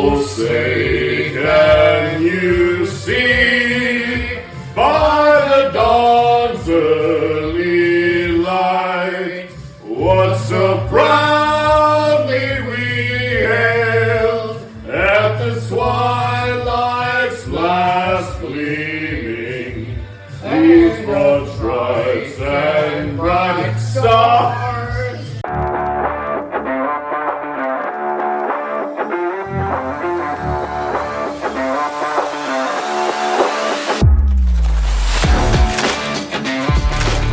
Oh, say can you see by the dawn's early light what so proudly we hailed at the twilight's last gleaming, these broad stripes and bright stars.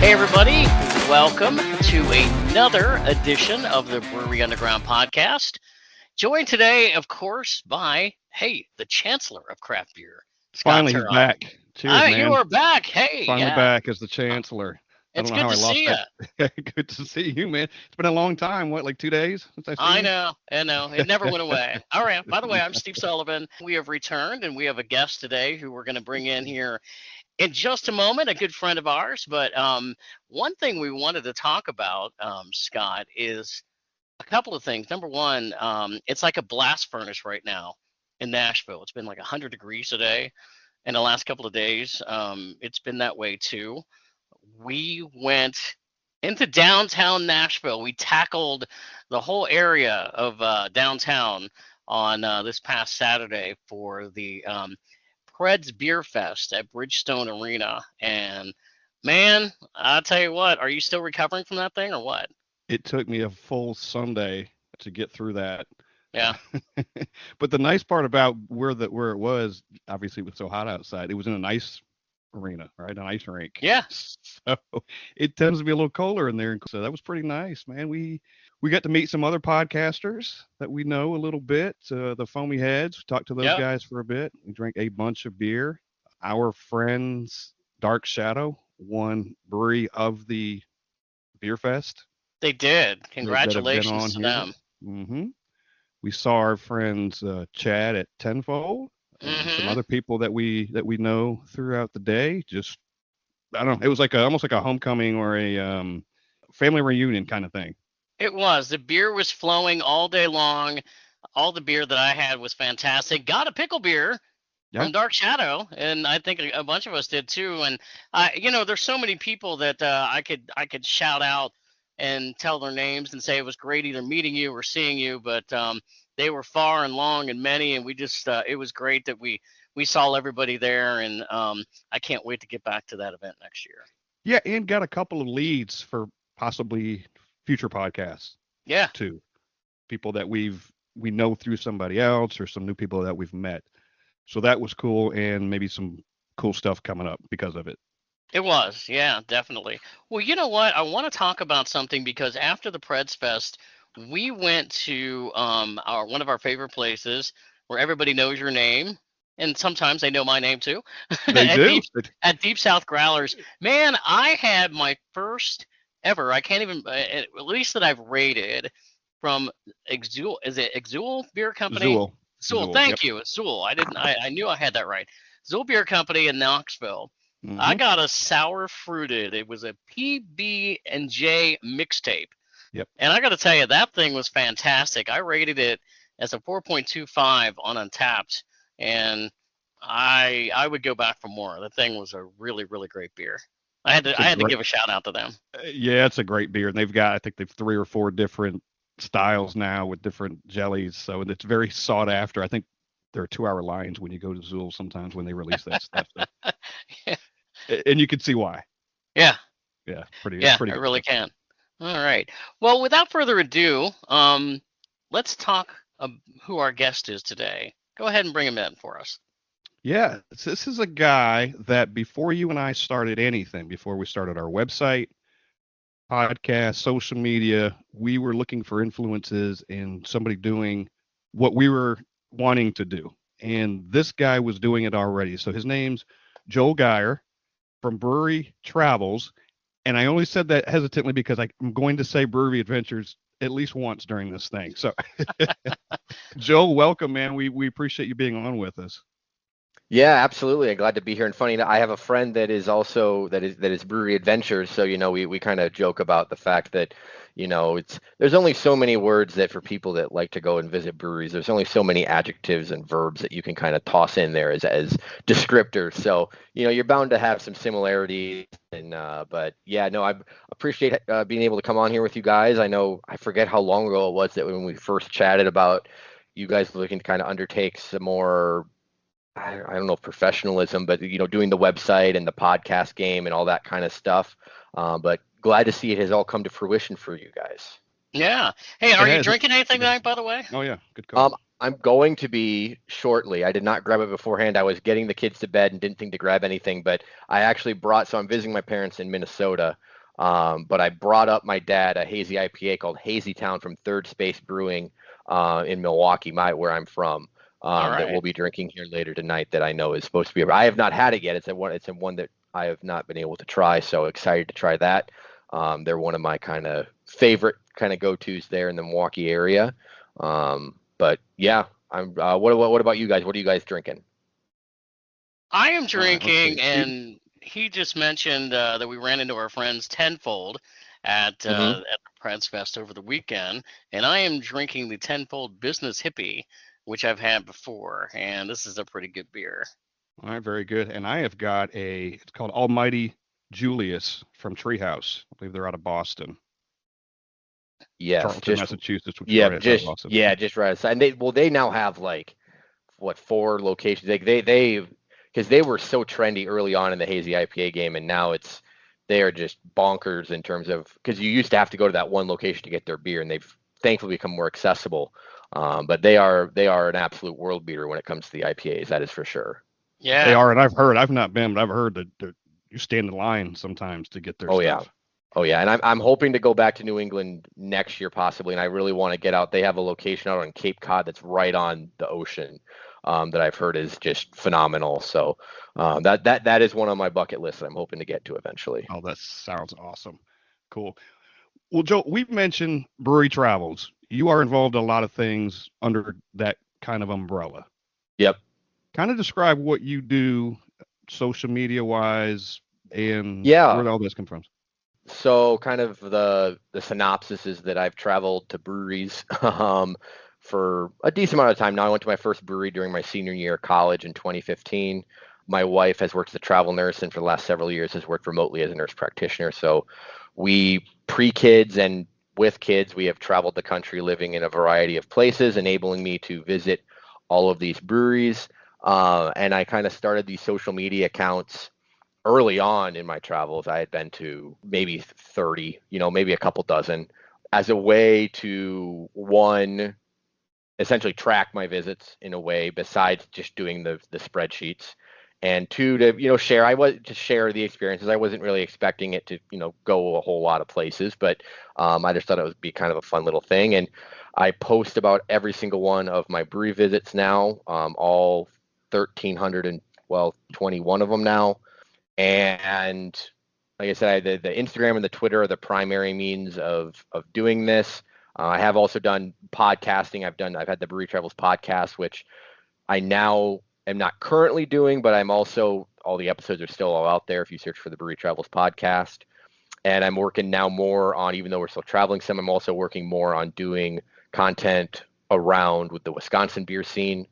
Hey everybody, welcome to another edition of the Brewery Underground Podcast. Joined today, of course, by, the Chancellor of Craft Beer, Scott Finally, he's Touron. back. Cheers, man. You are back. Hey, Finally back as the Chancellor. It's good to see you. Good to see you, man. It's been a long time. What, like 2 days since I seen you? I know. It never went away. All right. By the way, I'm Steve Sullivan. We have returned, and we have a guest today who we're going to bring in here in just a moment, a good friend of ours. But one thing we wanted to talk about, Scott, is a couple of things. Number one, it's like a blast furnace right now in Nashville. It's been like 100 degrees today. In the last couple of days, it's been that way too. We went into downtown Nashville. We tackled the whole area of downtown on this past Saturday for the Preds Beer Fest at Bridgestone Arena. And man, I'll tell you what, are you still recovering from that thing or what? It took me a full Sunday to get through that. Yeah. But the nice part about where it was, obviously it was so hot outside, it was in an ice arena, right? An ice rink. Yeah. So it tends to be a little colder in there. So that was pretty nice, man. We got to meet some other podcasters that we know a little bit. The Foamy Heads, we talked to those guys for a bit. We drank a bunch of beer. Our friends, Dark Shadow, won Brewery of the Beer Fest. They did. Congratulations to them. Mm-hmm. We saw our friends Chad at Tenfold, some other people that we know throughout the day. Just, I don't know, it was like almost like a homecoming or a family reunion kind of thing. It was. The beer was flowing all day long. All the beer that I had was fantastic. Got a pickle beer from Dark Shadow, and I think a bunch of us did too. And there's so many people that I could shout out and tell their names and say it was great either meeting you or seeing you, but they were far and long and many, and we just it was great that we saw everybody there, and I can't wait to get back to that event next year. Yeah, and got a couple of leads for possibly future podcasts. Yeah. Too. People that we know through somebody else or some new people that we've met. So that was cool, and maybe some cool stuff coming up because of it. It was, yeah, definitely. Well, you know what? I want to talk about something because after the Preds Fest, we went to one of our favorite places where everybody knows your name, and sometimes they know my name too. They do. At Deep South Growlers. Man, I had my first ever, I can't even, at least that I've rated, from Exul. Is it Exul Beer Company? Zool. Thank you. Zool. I knew I had that right. Zool Beer Company in Knoxville. Mm-hmm. I got a sour fruited. It was a PB&J mixtape. Yep. And I got to tell you, that thing was fantastic. I rated it as a 4.25 on Untappd, and I would go back for more. The thing was a really, really great beer. I had to give a shout out to them. Yeah, it's a great beer, and they've 3 or 4 different styles now with different jellies, so it's very sought after. I think there are 2-hour lines when you go to Zool sometimes when they release that stuff. So. Yeah. And you can see why. Yeah. Yeah. Pretty I good really stuff. can. All right. Well, without further ado, let's talk who our guest is today. Go ahead and bring him in for us. Yeah. This is a guy that before you and I started anything, before we started our website, podcast, social media, we were looking for influences in somebody doing what we were wanting to do. And this guy was doing it already. So his name's Joel Geier from Brewery Travels. And I only said that hesitantly because I'm going to say Brewery Adventures at least once during this thing. So Joel, welcome, man. We appreciate you being on with us. Yeah, absolutely. I'm glad to be here. And funny, I have a friend that is also that is Brewery Adventures. So, we kind of joke about the fact that, it's there's only so many words that for people that like to go and visit breweries, there's only so many adjectives and verbs that you can kind of toss in there as descriptors. So, you're bound to have some similarities. And but yeah, no, I appreciate being able to come on here with you guys. I know I forget how long ago it was that when we first chatted about you guys looking to kind of undertake some more I don't know if professionalism, but doing the website and the podcast game and all that kind of stuff. But glad to see it has all come to fruition for you guys. Yeah. Hey, are It you has. drinking anything tonight, by the way? Oh yeah, good call. I'm going to be shortly. I did not grab it beforehand. I was getting the kids to bed and didn't think to grab anything, but I actually so I'm visiting my parents in Minnesota. But I brought up my dad a hazy IPA called Hazy Town from Third Space Brewing in Milwaukee, where I'm from. All That we'll right. be drinking here later tonight that I know is supposed to be. I have not had it yet. It's a one that I have not been able to try. So excited to try that. They're one of my kind of favorite kind of go-tos there in the Milwaukee area. But yeah, I'm. What about you guys? What are you guys drinking? I am All right, let's see. drinking, and he just mentioned that we ran into our friends Tenfold Hmm. at the Preds Fest over the weekend, and I am drinking the Tenfold Business Hippie, which I've had before, and this is a pretty good beer. All right, very good. And I have got it's called Almighty Julius from Treehouse. I believe they're out of Boston, Yes, Charlton, Massachusetts, which is yeah, right outside Boston. just right outside. And they now have like what, 4 locations? Like they because they were so trendy early on in the hazy IPA game, and now they are just bonkers in terms of because you used to have to go to that one location to get their beer, and they've thankfully become more accessible. But they are an absolute world beater when it comes to the IPAs. That is for sure. They Yeah. are, and I've not been, but I've heard that you stand in line sometimes to get their Oh yeah. stuff. Oh yeah, and I'm hoping to go back to New England next year possibly, and I really want to get out. They have a location out on Cape Cod that's right on the ocean, that I've heard is just phenomenal. So that is one on my bucket list that I'm hoping to get to eventually. Oh, that sounds awesome. Cool. Well, Joe, we've mentioned brewery travels. You are involved in a lot of things under that kind of umbrella. Yep. Kind of describe what you do social media wise and Yeah. where all this comes from. So kind of the synopsis is that I've traveled to breweries for a decent amount of time now. I went to my first brewery during my senior year of college in 2015. My wife has worked as a travel nurse and for the last several years has worked remotely as a nurse practitioner. So we pre-kids and with kids, we have traveled the country living in a variety of places, enabling me to visit all of these breweries. And I kind of started these social media accounts early on in my travels. I had been to maybe 30, maybe a couple dozen, as a way to, one, essentially track my visits in a way besides just doing the spreadsheets, and two, to share. I was to share the experiences. I wasn't really expecting it to go a whole lot of places, but I just thought it would be kind of a fun little thing. And I post about every single one of my brewery visits now, all 1,300 and, well, 21 of them now. And like I said, the Instagram and the Twitter are the primary means of doing this. I have also done podcasting. I've had the Brewery Travels podcast, which I now am not currently doing, but I'm also, all the episodes are still all out there if you search for the Brewery Travels podcast. And I'm working now more on, even though we're still traveling some, I'm also working more on doing content around with the Wisconsin beer scene,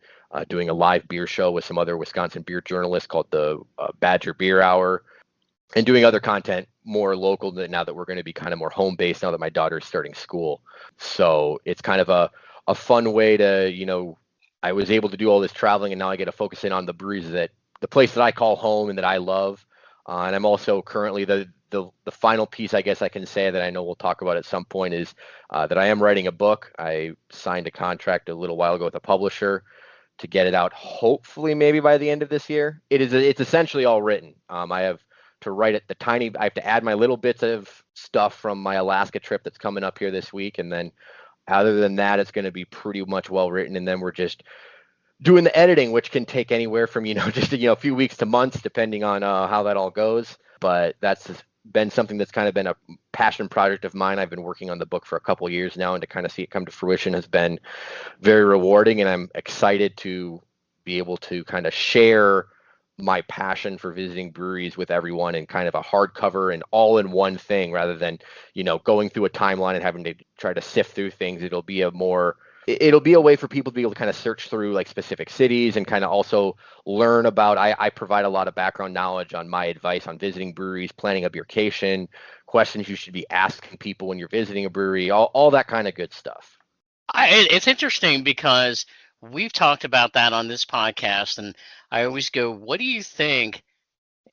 doing a live beer show with some other Wisconsin beer journalists called the Badger Beer Hour, and doing other content more local now that we're going to be kind of more home based now that my daughter's starting school. So it's kind of a fun way to, I was able to do all this traveling and now I get to focus in on the breweries the place that I call home and that I love. And I'm also currently the final piece, I guess I can say, that I know we'll talk about at some point is that I am writing a book. I signed a contract a little while ago with a publisher to get it out, hopefully maybe by the end of this year. It's essentially all written. I have to write it I have to add my little bits of stuff from my Alaska trip that's coming up here this week, and then other than that, it's going to be pretty much well written. And then we're just doing the editing, which can take anywhere from just a few weeks to months, depending on how that all goes. But that's been something that's kind of been a passion project of mine. I've been working on the book for a couple of years now, and to kind of see it come to fruition has been very rewarding, and I'm excited to be able to kind of share my passion for visiting breweries with everyone in kind of a hardcover and all in one thing, rather than, going through a timeline and having to try to sift through things. It'll be a way for people to be able to kind of search through like specific cities and kind of also learn about, I provide a lot of background knowledge on my advice on visiting breweries, planning a beercation, questions you should be asking people when you're visiting a brewery, all that kind of good stuff. It's interesting because we've talked about that on this podcast, and I always go, what do you think?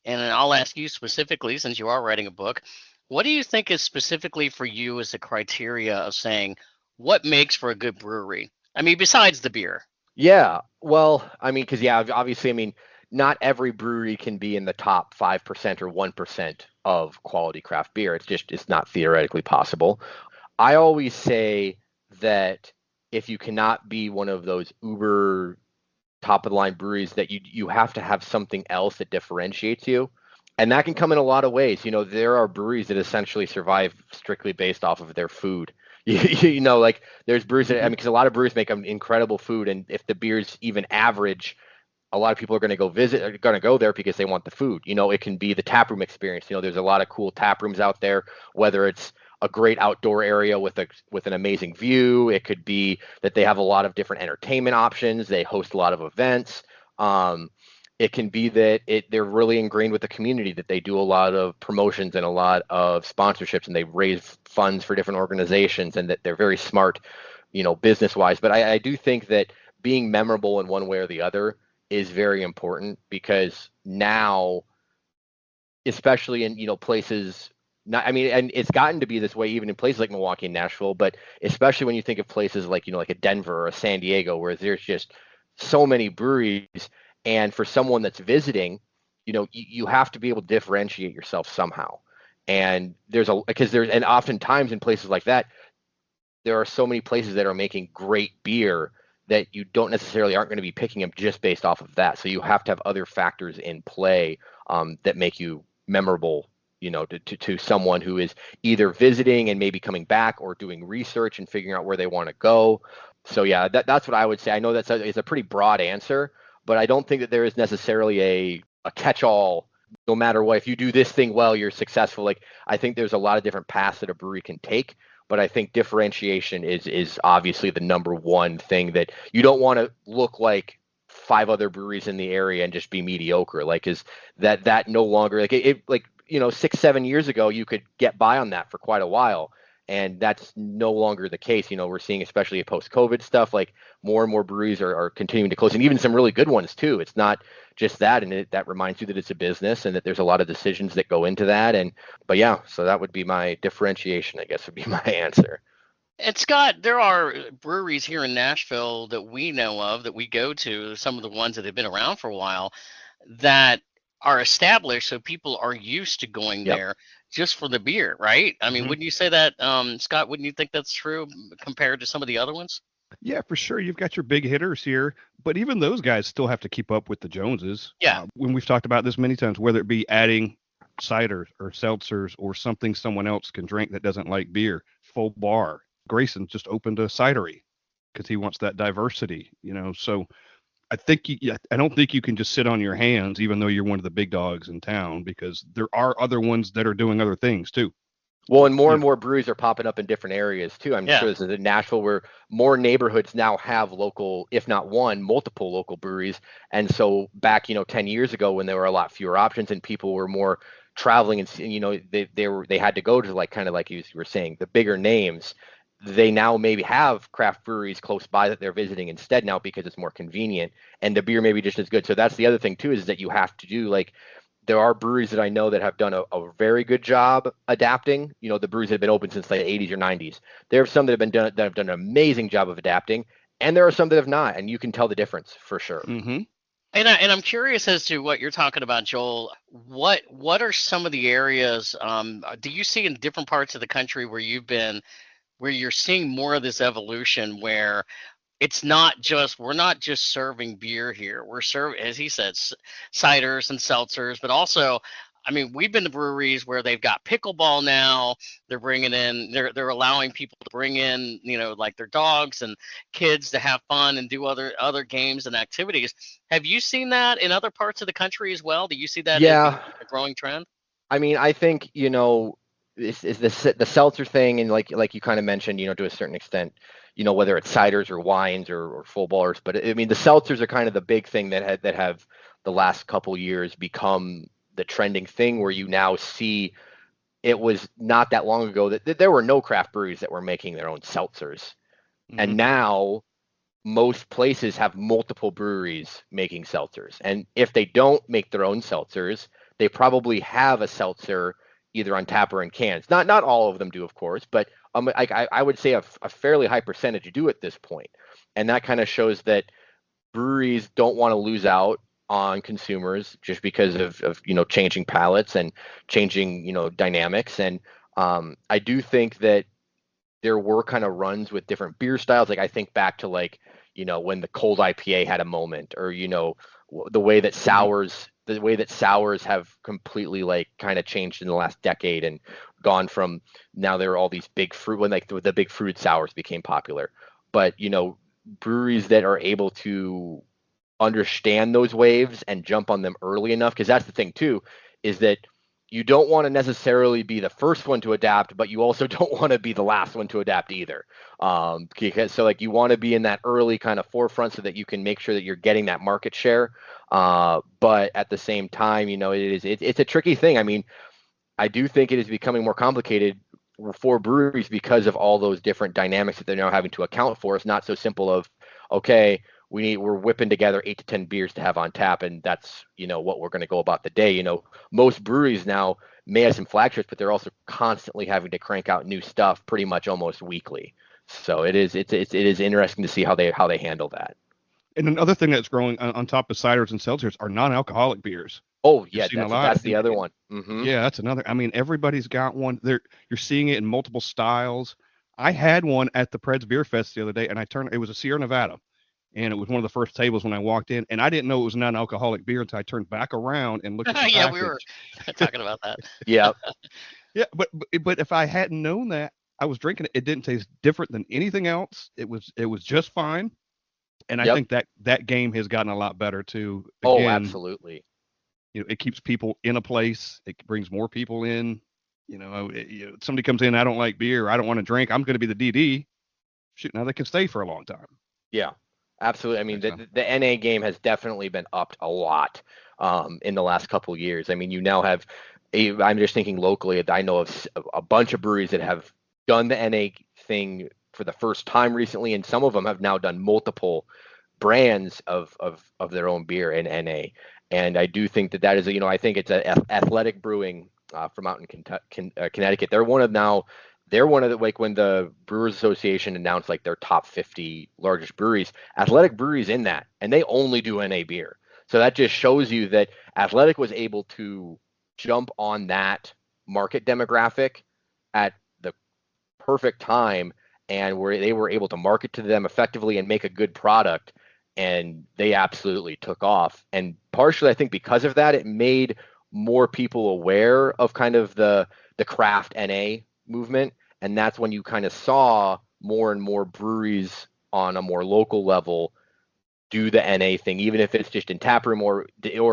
And I'll ask you specifically, since you are writing a book, what do you think is specifically for you as a criteria of saying what makes for a good brewery? I mean, besides the beer. Yeah, well, I mean, because obviously, I mean, not every brewery can be in the top 5% or 1% of quality craft beer. It's not theoretically possible. I always say that if you cannot be one of those uber top of the line breweries, that you have to have something else that differentiates you. And that can come in a lot of ways. There are breweries that essentially survive strictly based off of their food. Like there's breweries that, I mean, because a lot of breweries make incredible food, and if the beer's even average, a lot of people are going to go there because they want the food. It can be the taproom experience. There's a lot of cool tap rooms out there, whether it's a great outdoor area with an amazing view. It could be that they have a lot of different entertainment options. They host a lot of events. It can be that they're really ingrained with the community, that they do a lot of promotions and a lot of sponsorships, and they raise funds for different organizations, and that they're very smart, business wise. But I do think that being memorable in one way or the other is very important, because now, especially in places, and it's gotten to be this way even in places like Milwaukee and Nashville, but especially when you think of places like like a Denver or a San Diego, where there's just so many breweries, and for someone that's visiting, you have to be able to differentiate yourself somehow. And and oftentimes in places like that, there are so many places that are making great beer that you don't necessarily aren't going to be picking them just based off of that. So you have to have other factors in play that make you memorable, to someone who is either visiting and maybe coming back, or doing research and figuring out where they want to go. So yeah, that's what I would say. I know it's a pretty broad answer, but I don't think that there is necessarily a catch-all. No matter what, if you do this thing well, you're successful. Like, I think there's a lot of different paths that a brewery can take, but I think differentiation is obviously the number one thing. That you don't want to look like 5 other breweries in the area and just be mediocre. Like, is that no longer like it 6-7 years ago, you could get by on that for quite a while, and that's no longer the case. We're seeing, especially post-COVID stuff, like more and more breweries are continuing to close, and even some really good ones too. It's not just that, and that reminds you that it's a business and that there's a lot of decisions that go into that. But yeah, so that would be my differentiation, I guess, would be my answer. And Scott, there are breweries here in Nashville that we know of, that we go to, some of the ones that have been around for a while, that are established, so people are used to going there just for the beer, right? I mean, wouldn't you say that, Scott? Wouldn't you think that's true compared to some of the other ones? Yeah, for sure. You've got your big hitters here, but even those guys still have to keep up with the Joneses. Yeah. When we've talked about this many times, whether it be adding cider or seltzers or something someone else can drink that doesn't like beer, full bar. Grayson just opened a cidery because he wants that diversity, So I don't think you can just sit on your hands, even though you're one of the big dogs in town, because there are other ones that are doing other things too. Well, and more breweries are popping up in different areas too. I'm sure this is in Nashville, where more neighborhoods now have local, if not one, multiple local breweries. And so back, 10 years ago, when there were a lot fewer options and people were more traveling, and they had to go to like you were saying, the bigger names. They now maybe have craft breweries close by that they're visiting instead now, because it's more convenient, and the beer may be just as good. So that's the other thing too, is that you have to do, like, there are breweries that I know that have done a very good job adapting. The breweries that have been open since the 80s or 90s. There are some that have done an amazing job of adapting, and there are some that have not, and you can tell the difference for sure. Mm-hmm. And I'm curious as to what you're talking about, Joel. What are some of the areas? Do you see in different parts of the country where you've been, where you're seeing more of this evolution, where we're not just serving beer here. We're serving, as he said, ciders and seltzers, but also I mean, we've been to breweries where they've got pickleball now. They're allowing people to bring in, like their dogs and kids to have fun and do other games and activities. Have you seen that in other parts of the country as well? Do you see that as Yeah. a growing trend? I mean, I think, this is the seltzer thing, and like you kind of mentioned, to a certain extent, whether it's ciders or wines or full bars, but I mean, the seltzers are kind of the big thing that have the last couple years become the trending thing, where you now see. It was not that long ago that there were no craft breweries that were making their own seltzers, and now most places have multiple breweries making seltzers. And if they don't make their own seltzers, they probably have a seltzer either on tap or in cans. Not all of them do, of course, but I would say a fairly high percentage do at this point. And that kind of shows that breweries don't want to lose out on consumers just because of changing palates and changing dynamics. And I do think that there were kind of runs with different beer styles. Like I think back to when the cold IPA had a moment, or the way that sours have completely kind of changed in the last decade and gone from, now there are all these big fruit, when the big fruited sours became popular. But breweries that are able to understand those waves and jump on them early enough, because that's the thing too, is that you don't want to necessarily be the first one to adapt, but you also don't want to be the last one to adapt either. Because you want to be in that early kind of forefront so that you can make sure that you're getting that market share. But at the same time, it's a tricky thing. I mean, I do think it is becoming more complicated for breweries because of all those different dynamics that they're now having to account for. It's not so simple of, okay, we're whipping together 8 to 10 beers to have on tap, and that's what we're going to go about the day. Most breweries now may have some flagships, but they're also constantly having to crank out new stuff pretty much almost weekly. So it is interesting to see how they handle that. And another thing that's growing on top of ciders and seltzers are non-alcoholic beers. Oh yeah, that's the other one. Mm-hmm. Yeah, that's another. I mean, everybody's got one. You're seeing it in multiple styles. I had one at the Preds Beer Fest the other day, and it was a Sierra Nevada. And it was one of the first tables when I walked in, and I didn't know it was non-alcoholic beer until I turned back around and looked at the package. Yeah, we were talking about that. Yeah. Yeah, but if I hadn't known that, I was drinking it. It didn't taste different than anything else. It was just fine. And I think that game has gotten a lot better too. Again, absolutely. It keeps people in a place. It brings more people in. Somebody comes in, I don't like beer, I don't want to drink, I'm going to be the DD. Shoot, now they can stay for a long time. Yeah. Absolutely. I mean, the NA game has definitely been upped a lot in the last couple of years. I mean, you now have I'm just thinking locally, I know of a bunch of breweries that have done the NA thing for the first time recently, and some of them have now done multiple brands of their own beer in NA. And I do think that is, I think it's Athletic Brewing from out in Connecticut. They're one of the, when the Brewers Association announced their top 50 largest breweries, Athletic Brewery's in that, and they only do NA beer. So that just shows you that Athletic was able to jump on that market demographic at the perfect time, and where they were able to market to them effectively and make a good product, and they absolutely took off. And partially, I think because of that, it made more people aware of kind of the craft NA movement, and that's when you kind of saw more and more breweries on a more local level do the NA thing, even if it's just in taproom or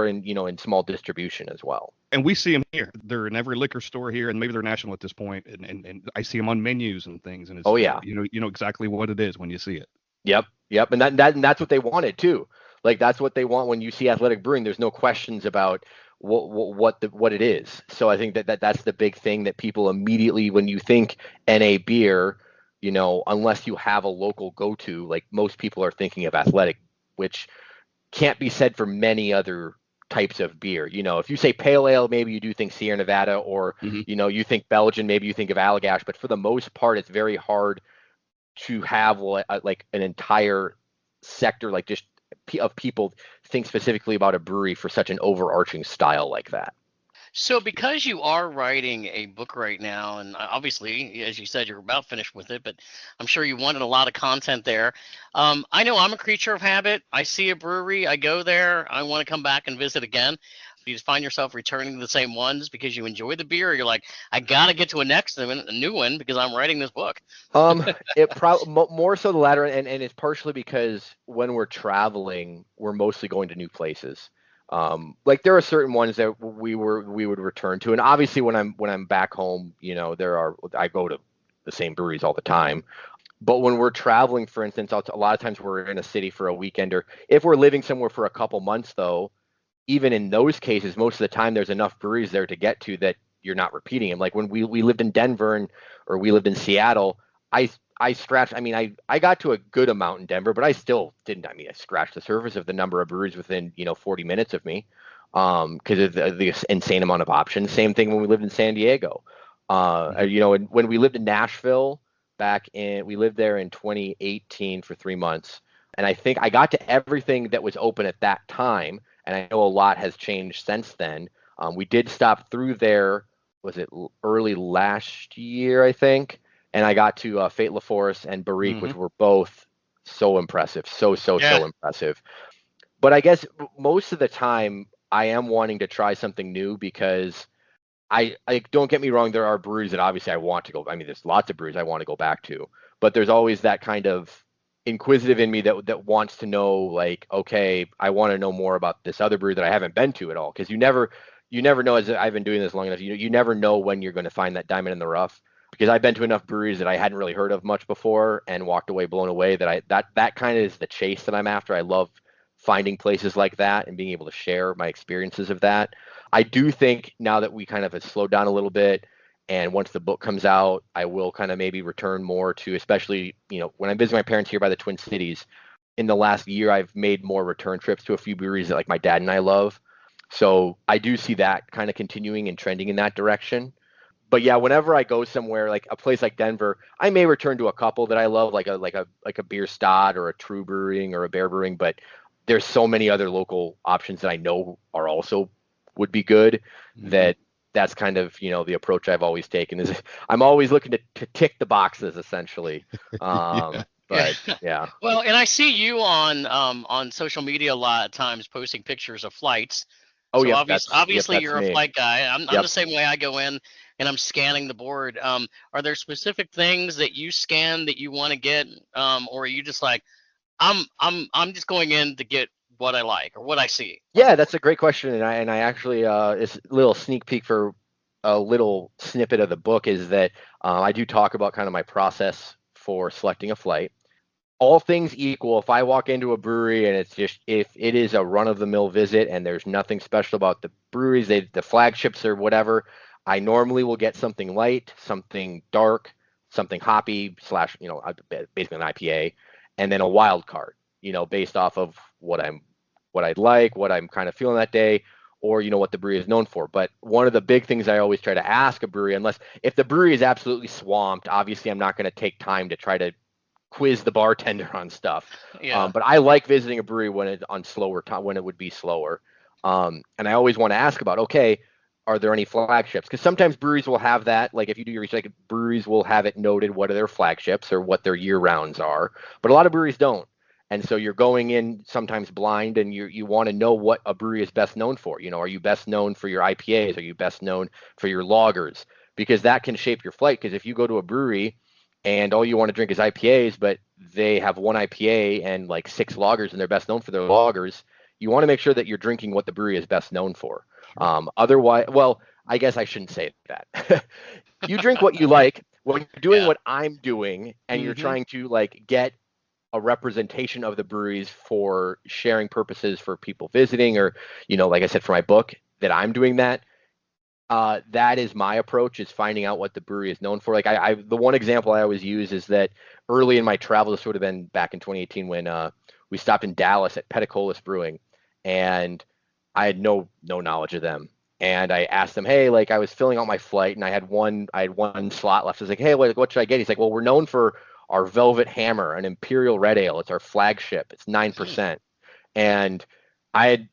in in small distribution as well. And we see them here. They're in every liquor store here, and maybe they're national at this point. And I see them on menus and things. And it's, you know exactly what it is when you see it. Yep. And that's what they wanted too. That's what they want when you see Athletic Brewing. There's no questions about what it is. So I think that's the big thing that people immediately, when you think NA beer, unless you have a local go-to, most people are thinking of Athletic, which can't be said for many other types of beer. If you say pale ale, maybe you do think Sierra Nevada, or you think Belgian, maybe you think of Allagash. But for the most part, it's very hard to have an entire sector just of people think specifically about a brewery for such an overarching style like that. So because you are writing a book right now, and obviously, as you said, you're about finished with it, but I'm sure you wanted a lot of content there. I know I'm a creature of habit. I see a brewery, I go there, I want to come back and visit again. You just find yourself returning to the same ones because you enjoy the beer, or you're like, I gotta get to a new one because I'm writing this book. It more so the latter, and it's partially because when we're traveling, we're mostly going to new places. Like there are certain ones that we would return to, and obviously when I'm back home, I go to the same breweries all the time. But when we're traveling, for instance, a lot of times we're in a city for a weekend, or if we're living somewhere for a couple months, though, even in those cases, most of the time there's enough breweries there to get to that you're not repeating them. Like when we lived in Denver or we lived in Seattle, I scratched. I mean, I got to a good amount in Denver, but I still didn't. I mean, I scratched the surface of the number of breweries within 40 minutes of me, because of the insane amount of options. Same thing when we lived in San Diego. And when we lived in Nashville we lived there in 2018 for 3 months, and I think I got to everything that was open at that time. And I know a lot has changed since then. We did stop through there. Was it early last year, I think? And I got to Fate La Force and Barrique, which were both so impressive, so impressive. But I guess most of the time I am wanting to try something new because I don't get me wrong, there are breweries that obviously I want to go. I mean, there's lots of breweries I want to go back to, but there's always that kind of inquisitive in me that wants to know, like, okay, I want to know more about this other brewery that I haven't been to at all, because you never know. As I've been doing this long enough, you never know when you're going to find that diamond in the rough, because I've been to enough breweries that I hadn't really heard of much before and walked away blown away. That kind of is the chase that I'm after. I love finding places like that and being able to share my experiences of that. I do think now that we kind of have slowed down a little bit, and once the book comes out, I will kind of maybe return more to, especially, when I'm visiting my parents here by the Twin Cities. In the last year, I've made more return trips to a few breweries that like my dad and I love. So I do see that kind of continuing and trending in that direction. But yeah, whenever I go somewhere like a place like Denver, I may return to a couple that I love, like a Beer Stott or a True Brewing or a Bear Brewing. But there's so many other local options that I know are also would be good, that's kind of the approach I've always taken. Is I'm always looking to tick the boxes, essentially. But yeah. Well, and I see you on social media a lot of times posting pictures of flights. Oh, so yeah. Obviously, you're me. A flight guy. I'm the same way. I go in and I'm scanning the board. Are there specific things that you scan that you want to get, or are you just like, I'm just going in to get what I like or what I see? Yeah, that's a great question, and I actually it's a little sneak peek for a little snippet of the book is that I do talk about kind of my process for selecting a flight. All things equal, if I walk into a brewery and it's just, if it is a run-of-the-mill visit and there's nothing special about the breweries, the flagships or whatever, I normally will get something light, something dark, something hoppy / basically an IPA, and then a wild card, based off of what I'd like, what I'm kind of feeling that day, or what the brewery is known for. But one of the big things I always try to ask a brewery, if the brewery is absolutely swamped, obviously I'm not going to take time to try to quiz the bartender on stuff. Yeah. But I like visiting a brewery when it's on slower time, when it would be slower. And I always want to ask about, okay, are there any flagships? Because sometimes breweries will have that. Like if you do your research, breweries will have it noted what are their flagships or what their year rounds are. But a lot of breweries don't. And so you're going in sometimes blind, and you want to know what a brewery is best known for. Are you best known for your IPAs? Are you best known for your lagers? Because that can shape your flight. Because if you go to a brewery and all you want to drink is IPAs, but they have one IPA and like 6 lagers and they're best known for their lagers, you want to make sure that you're drinking what the brewery is best known for. Otherwise, well, I guess I shouldn't say that. You drink what you like. When you're doing what I'm doing and you're trying to like get a representation of the breweries for sharing purposes for people visiting, or, like I said, for my book, that I'm doing that. That is my approach, is finding out what the brewery is known for. Like the one example I always use is that early in my travel, this would have been back in 2018 when we stopped in Dallas at Peticolas Brewing, and I had no knowledge of them. And I asked them, hey, like I was filling out my flight and I had one slot left. I was like, hey, what should I get? He's like, well, we're known for our Velvet Hammer, an Imperial Red Ale. It's our flagship. It's 9%. And I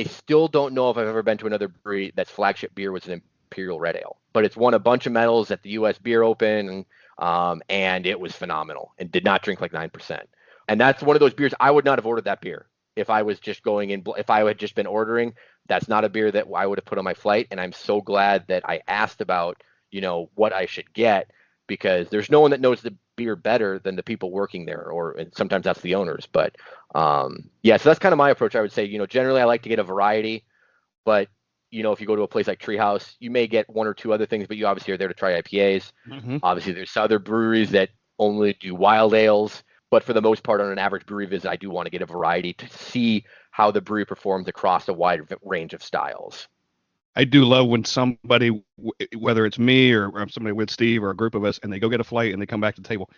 still don't know if I've ever been to another brewery that's flagship beer was an Imperial Red Ale, but it's won a bunch of medals at the U.S. Beer Open, and it was phenomenal and did not drink like 9%. And that's one of those beers I would not have ordered that beer if I was just going in, if I had just been ordering, that's not a beer that I would have put on my flight. And I'm so glad that I asked about, what I should get, because there's no one that knows the beer better than the people working there, and sometimes that's the owners. But yeah, so that's kind of my approach. I would say, generally I like to get a variety, but if you go to a place like Treehouse, you may get one or two other things, but you obviously are there to try IPAs. Mm-hmm. Obviously, there's other breweries that only do wild ales, but for the most part, on an average brewery visit, I do want to get a variety to see how the brewery performs across a wide range of styles. I do love when somebody, whether it's me or somebody with Steve or a group of us, and they go get a flight and they come back to the table,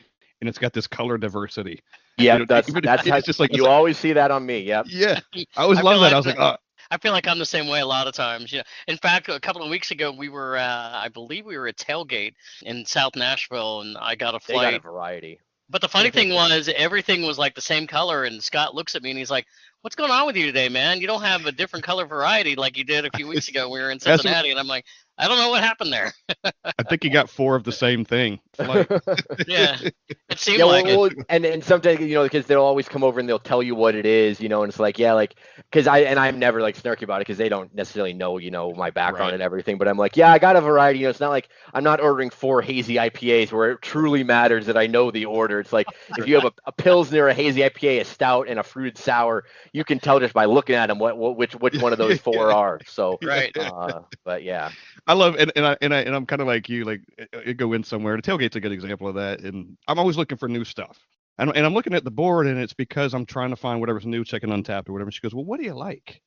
and it's got this color diversity. Yeah, that's how, it's just like you always see that on me. Yep. Yeah, I always love that. I was like, oh. I feel like I'm the same way a lot of times. In fact, a couple of weeks ago, we were, I believe we were at Tailgate in South Nashville, and I got a flight. They got a variety. But the funny thing was, everything was like the same color, and Scott looks at me and he's like, "What's going on with you today, man? You don't have a different color variety like you did a few weeks ago. We were in Cincinnati." And I'm like, I don't know what happened there. I think you got 4 of the same thing. Yeah, it seemed like it. And sometimes, because they'll always come over and they'll tell you what it is, and it's like, yeah, like, because I'm never like snarky about it because they don't necessarily know, my background and everything. But I'm like, yeah, I got a variety. It's not like I'm not ordering 4 hazy IPAs where it truly matters that I know the order. It's like if you have a Pilsner, a hazy IPA, a stout, and a fruited sour, you can tell just by looking at them which one of those 4 are. So right. But yeah. I love and I'm kind of like you, like you go in somewhere. The Tailgate's a good example of that, and I'm always looking for new stuff. And I'm looking at the board, and it's because I'm trying to find whatever's new, checking Untappd or whatever. She goes, "Well, what do you like?"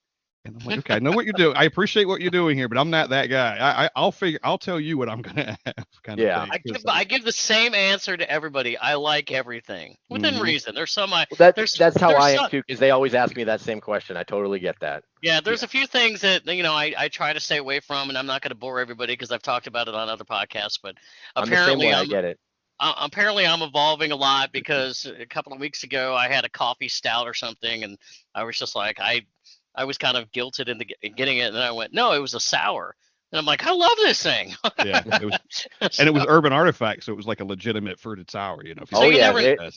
And I'm like, "Okay, I know what you're doing. I appreciate what you're doing here, but I'm not that guy. I'll tell you what I'm gonna have." Kind of thing. I give the same answer to everybody. I like everything within reason. There's some that's how I am too, because they always ask me that same question. I totally get that. Yeah, there's a few things that I try to stay away from, and I'm not going to bore everybody because I've talked about it on other podcasts. But apparently, I get it. Apparently, I'm evolving a lot because a couple of weeks ago I had a coffee stout or something, and I was just like I was kind of guilted into getting it, and then I went, no, it was a sour. And I'm like, I love this thing. Yeah, it was, and it was Urban Artifact, so it was like a legitimate fruited sour, If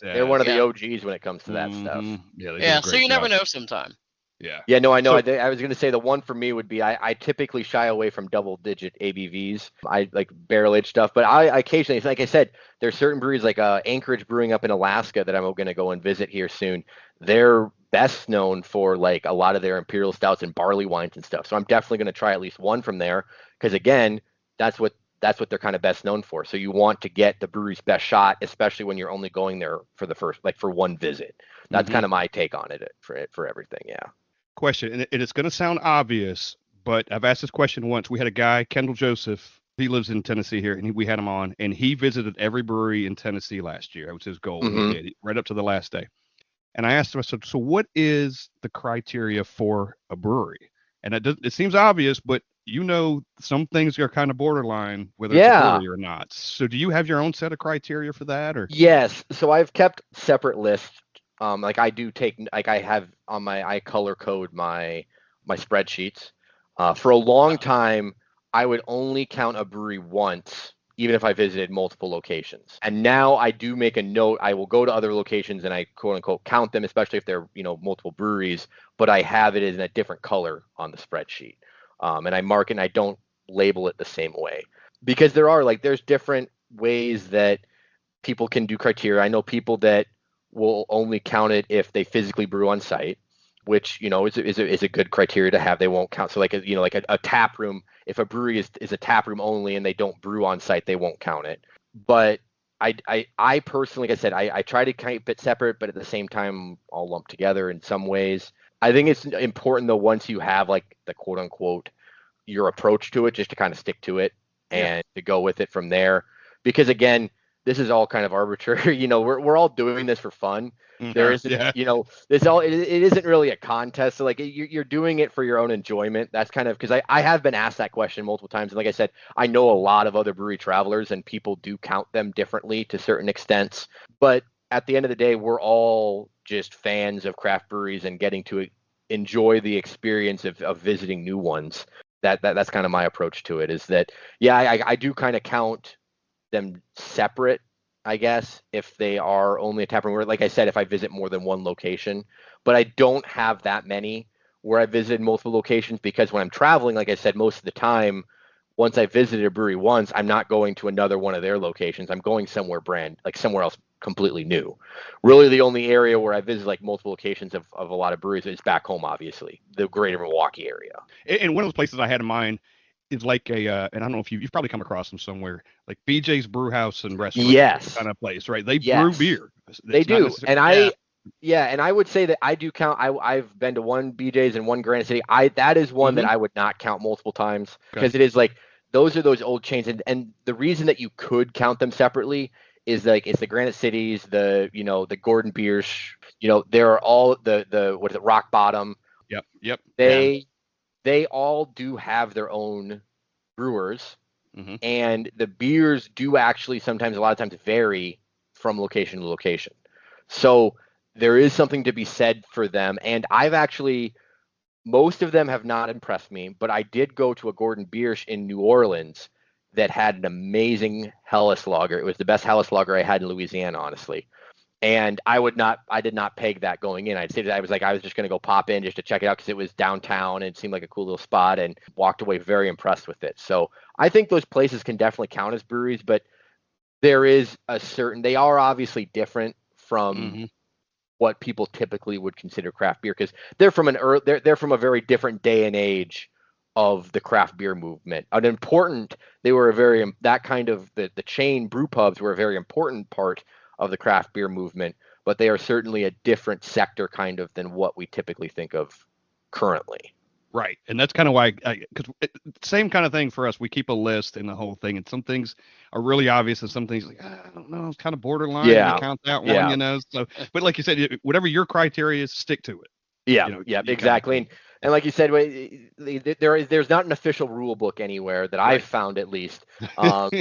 they're one of the OGs when it comes to that stuff. Yeah, so you never know sometime. Yeah. Yeah, no, I know. I was going to say the one for me would be I typically shy away from double-digit ABVs. I like barrel-aged stuff, but I occasionally, like I said, there's certain breweries like Anchorage Brewing up in Alaska that I'm going to go and visit here soon. They're best known for like a lot of their imperial stouts and barley wines and stuff. So I'm definitely going to try at least one from there because again, that's what they're kind of best known for. So you want to get the brewery's best shot, especially when you're only going there for the first, like for one visit. That's kind of my take on it for everything. Yeah. Question, and it's going to sound obvious, but I've asked this question once. We had a guy, Kendall Joseph. He lives in Tennessee here, and we had him on, and he visited every brewery in Tennessee last year. That was his goal, right up to the last day. And I asked him, I said, so what is the criteria for a brewery? And it seems obvious, but some things are kind of borderline whether it's a brewery or not. So do you have your own set of criteria for that? Or Yes. So I've kept separate lists. Like I do take, like I have on I color code my spreadsheets. For a long time, I would only count a brewery once, even if I visited multiple locations. And now I do make a note. I will go to other locations and I quote unquote count them, especially if they're, multiple breweries, but I have it in a different color on the spreadsheet. And I mark it and I don't label it the same way because there's different ways that people can do criteria. I know people that will only count it if they physically brew on site, which is a good criteria to have. They won't count. So like a tap room, if a brewery is a tap room only and they don't brew on site, they won't count it. But I personally, like I said, I try to keep it separate, but at the same time, all lumped together in some ways. I think it's important though, once you have like the quote unquote your approach to it, just to kind of stick to it and to go with it from there. Because again, this is all kind of arbitrary. We're all doing this for fun. There isn't, it isn't really a contest. So like you're doing it for your own enjoyment. That's kind of, because I have been asked that question multiple times. And like I said, I know a lot of other brewery travelers and people do count them differently to certain extents. But at the end of the day, we're all just fans of craft breweries and getting to enjoy the experience of visiting new ones. That's kind of my approach to it, is that, I do kind of count them separate I guess, if they are only a tap room. Like I said, if I visit more than one location, but I don't have that many where I visited multiple locations, because when I'm traveling, like I said, most of the time, once I visited a brewery once, I'm not going to another one of their locations. I'm going somewhere somewhere else completely new. Really, the only area where I visit like multiple locations of a lot of breweries is back home, obviously, the greater Milwaukee area. And one of those places I had in mind is like and I don't know if you've probably come across them somewhere, like BJ's Brew House and Restaurant Yes. kind of place, right? They Yes. brew beer. They do. And Yeah. and I would say that I do count. I've been to one BJ's and one Granite City. That is one that I would not count multiple times, because it is like those are those old chains, and the reason that you could count them separately is like it's the Granite Cities, the Gordon Biersch, there are all the what is it, Rock Bottom. Yep. They all do have their own brewers, Mm-hmm. and the beers do actually sometimes, a lot of times, vary from location to location. So there is something to be said for them. And most of them have not impressed me, but I did go to a Gordon Biersch in New Orleans that had an amazing Helles lager. It was the best Helles lager I had in Louisiana, honestly. And I did not peg that going in. I was just going to go pop in just to check it out because it was downtown and it seemed like a cool little spot, and walked away very impressed with it. So I think those places can definitely count as breweries, but there is they are obviously different from what people typically would consider craft beer, because they're from they're from a very different day and age of the craft beer movement. They were the chain brew pubs were a very important part of the craft beer movement, but they are certainly a different sector kind of than what we typically think of currently. Right. And that's kind of why, because same kind of thing for us. We keep a list and the whole thing, and some things are really obvious, and some things like, I don't know, it's kind of borderline. Yeah. To count that one, So, but like you said, whatever your criteria is, stick to it. Yeah, exactly. And like you said, there's not an official rule book anywhere that I've found, at least, for of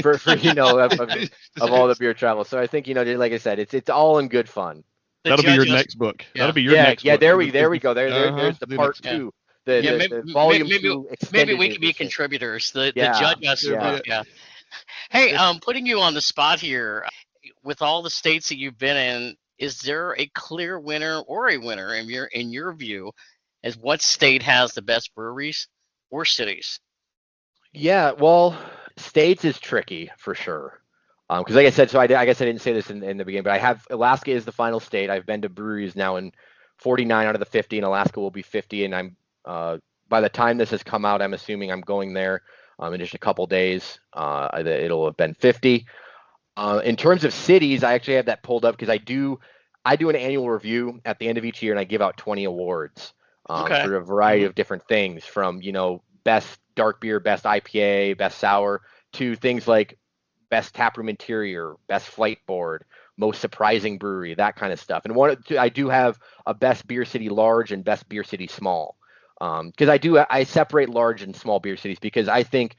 all the beer travel. So I think, like I said, it's all in good fun. That'll be your next book. That'll be your next book. Yeah, there we go. There's the part 2. The volume 2 extended. Maybe we can be contributors. The judge us. Yeah. Hey, putting you on the spot here, with all the states that you've been in, is there a clear winner or a winner in your view, as what state has the best breweries or cities? Yeah, well, states is tricky for sure. Because like I said, so I guess I didn't say this in the beginning, but Alaska is the final state. I've been to breweries now in 49 out of the 50, and Alaska will be 50. And I'm by the time this has come out, I'm assuming I'm going there in just a couple days. It'll have been 50. In terms of cities, I actually have that pulled up because I do an annual review at the end of each year, and I give out 20 awards for a variety of different things, from best dark beer, best IPA, best sour, to things like best taproom interior, best flight board, most surprising brewery, that kind of stuff. And I do have a best beer city large and best beer city small, because I separate large and small beer cities, because I think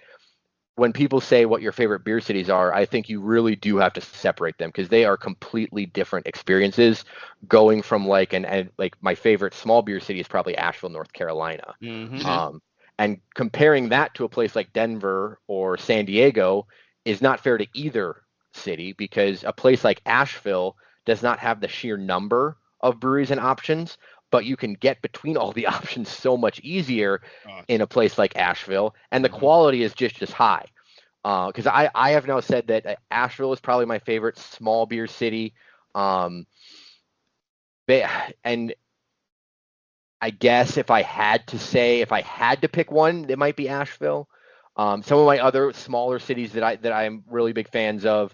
when people say what your favorite beer cities are, I think you really do have to separate them, because they are completely different experiences. Going from like my favorite small beer city is probably Asheville, North Carolina. And comparing that to a place like Denver or San Diego is not fair to either city, because a place like Asheville does not have the sheer number of breweries and options, but you can get between all the options so much easier in a place like Asheville, and the quality is just as high. Because I have now said that Asheville is probably my favorite small beer city, and I guess if I had to pick one, it might be Asheville. Some of my other smaller cities that I'm really big fans of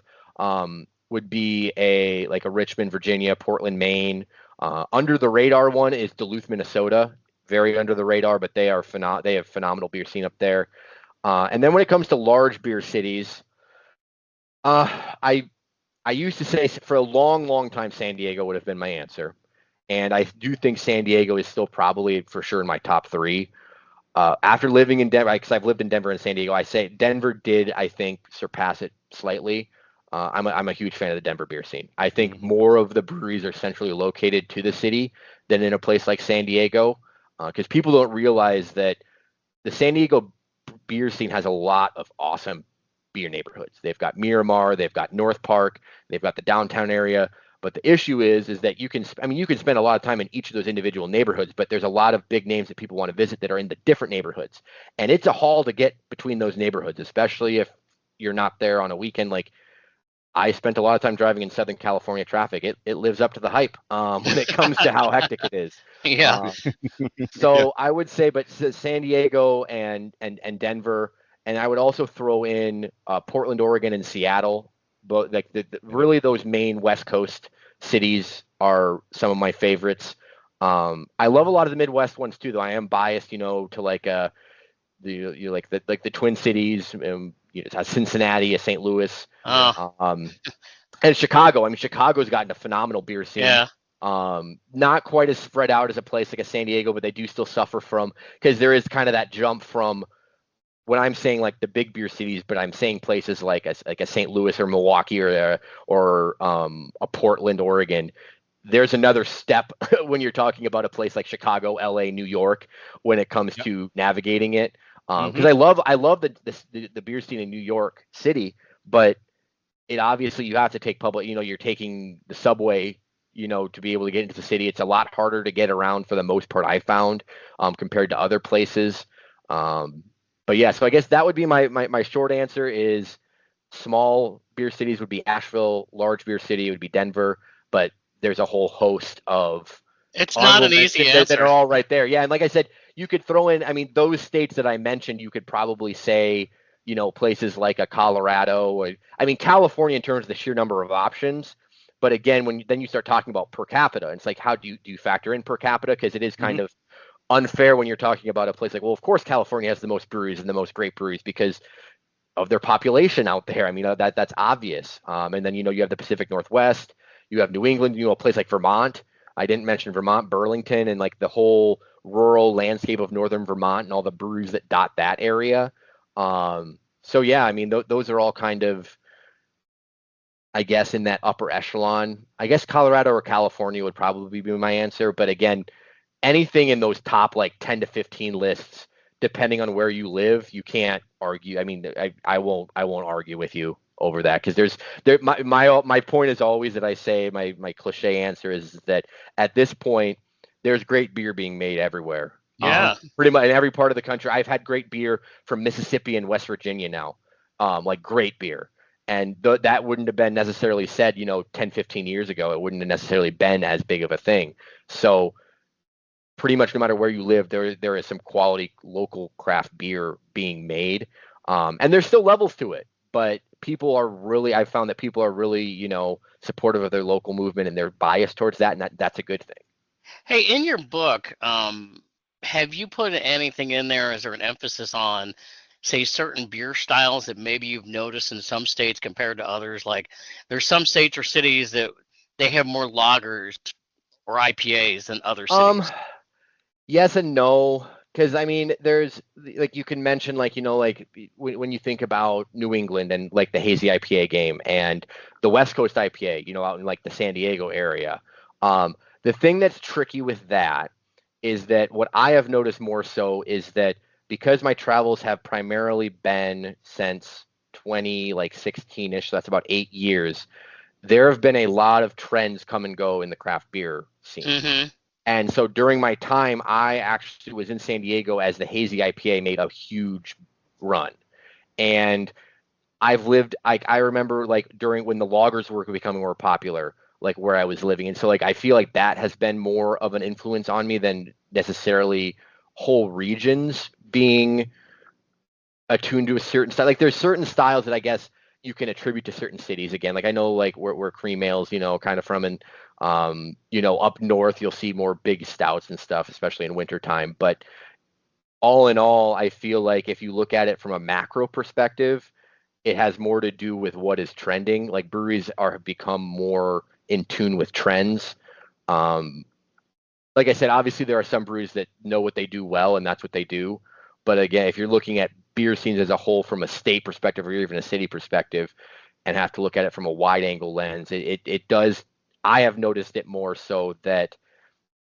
would be a Richmond, Virginia, Portland, Maine. Under the radar one is Duluth, Minnesota. Very under the radar, but they have phenomenal beer scene up there. And then when it comes to large beer cities, I used to say for a long, long time San Diego would have been my answer. And I do think San Diego is still probably for sure in my top 3. After living in Denver, because I've lived in Denver and San Diego, I say Denver did, I think, surpass it slightly. I'm a huge fan of the Denver beer scene. I think more of the breweries are centrally located to the city than in a place like San Diego, because people don't realize that the San Diego beer scene has a lot of awesome beer neighborhoods. They've got Miramar, they've got North Park, they've got the downtown area. But the issue is that you can spend a lot of time in each of those individual neighborhoods, but there's a lot of big names that people want to visit that are in the different neighborhoods. And it's a haul to get between those neighborhoods, especially if you're not there on a weekend. Like, I spent a lot of time driving in Southern California traffic. It lives up to the hype when it comes to how hectic it is. Yeah. So I would say, but San Diego and Denver, and I would also throw in Portland, Oregon, and Seattle. But like really those main West Coast cities are some of my favorites. I love a lot of the Midwest ones too, though. I am biased, to like the Twin Cities, Cincinnati, St. Louis, and Chicago. I mean, Chicago's gotten a phenomenal beer scene. Yeah. Not quite as spread out as a place like a San Diego, but they do still suffer from, because there is kind of that jump from when I'm saying like the big beer cities, but I'm saying places like a St. Louis or Milwaukee or a Portland, Oregon. There's another step when you're talking about a place like Chicago, LA, New York, when it comes to navigating it. Because I love the beer scene in New York City, but it obviously you have to take public. You're taking the subway, to be able to get into the city. It's a lot harder to get around for the most part, I found, compared to other places. But yeah, so I guess that would be my short answer is small beer cities would be Asheville, large beer city would be Denver, but there's a whole host of it's not an easy answer that are all right there. Yeah, and like I said, you could throw in, I mean, those states that I mentioned, you could probably say, places like a Colorado, or I mean, California in terms of the sheer number of options. But again, when then you start talking about per capita, it's like, how do you factor in per capita? Because it is kind of unfair when you're talking about a place like, well, of course, California has the most breweries and the most great breweries because of their population out there. I mean, that's obvious. And then, you have the Pacific Northwest, you have New England, a place like Vermont. I didn't mention Vermont, Burlington, and like the whole rural landscape of northern Vermont and all the breweries that dot that area. So yeah, I mean, those are all kind of, I guess, in that upper echelon. I guess Colorado or California would probably be my answer. But again, anything in those top like 10 to 15 lists, depending on where you live, you can't argue. I mean, I won't argue with you over that, because my point is always that I say my cliche answer is that at this point there's great beer being made everywhere. Yeah. Pretty much in every part of the country. I've had great beer from Mississippi and West Virginia now, like great beer. And that wouldn't have been necessarily said, 10, 15 years ago. It wouldn't have necessarily been as big of a thing. So pretty much no matter where you live, there is some quality local craft beer being made. And there's still levels to it, but I've found that people are really, supportive of their local movement, and they're biased towards that. And that's a good thing. Hey, in your book, have you put anything in there? Is there an emphasis on, say, certain beer styles that maybe you've noticed in some states compared to others? Like there's some states or cities that they have more lagers or IPAs than other cities. Yes and no. Because I mean, there's like you can mention like like when you think about New England and like the hazy IPA game and the West Coast IPA, out in like the San Diego area. The thing that's tricky with that is that what I have noticed more so is that because my travels have primarily been since 2016-ish, so that's about 8 years, there have been a lot of trends come and go in the craft beer scene. Mm-hmm. And so during my time, I actually was in San Diego as the hazy IPA made a huge run. And I've lived, I remember like during when the lagers were becoming more popular, like where I was living. And so like I feel like that has been more of an influence on me than necessarily whole regions being attuned to a certain style. Like there's certain styles that I guess you can attribute to certain cities. Again, like I know like where cream ales, kind of from, and up north you'll see more big stouts and stuff, especially in wintertime. But all in all, I feel like if you look at it from a macro perspective, it has more to do with what is trending. Like breweries have become more in tune with trends. Like I said, obviously there are some breweries that know what they do well, and that's what they do. But again, if you're looking at beer scenes as a whole from a state perspective or even a city perspective, and have to look at it from a wide angle lens, it does. I have noticed it more so that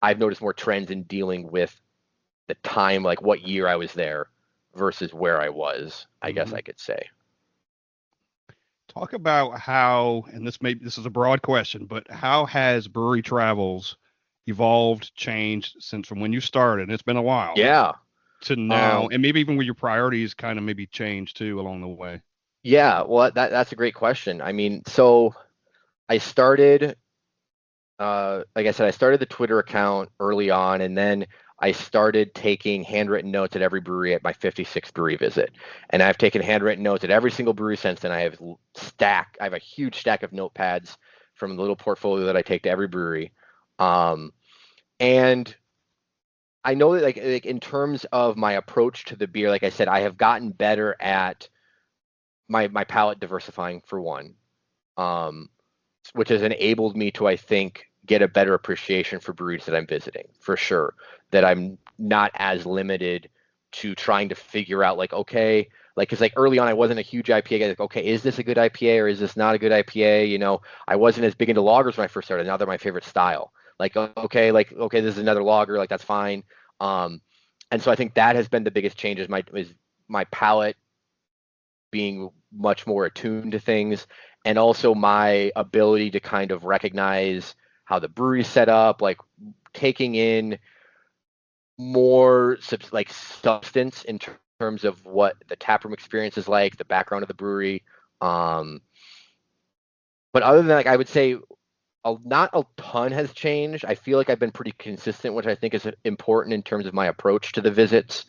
I've noticed more trends in dealing with the time, like what year I was there versus where I was, I guess I could say. Talk about how, and this is a broad question, but how has Brewery Travels evolved, changed since from when you started? It's been a while. Yeah. To now, and maybe even with your priorities kind of maybe changed too along the way. Yeah, well, that's a great question. I mean, so I started, like I said, I started the Twitter account early on, and then I started taking handwritten notes at every brewery at my 56th brewery visit. And I've taken handwritten notes at every single brewery since then. I have a huge stack of notepads from the little portfolio that I take to every brewery. And I know that like in terms of my approach to the beer, like I said, I have gotten better at my palate diversifying for one, which has enabled me to, I think, get a better appreciation for breweries that I'm visiting, for sure. That I'm not as limited to trying to figure out like, okay, like, cause like early on I wasn't a huge IPA guy. Like, okay, is this a good IPA or is this not a good IPA? You know, I wasn't as big into lagers when I first started. Now they're my favorite style. Like, okay, this is another lager. Like, that's fine. And so I think that has been the biggest change is my palate being much more attuned to things, and also my ability to kind of recognize how the brewery's set up, like taking in more like substance in terms of what the taproom experience is like, the background of the brewery. But other than that, like, I would say not a ton has changed. I feel like I've been pretty consistent, which I think is important in terms of my approach to the visits.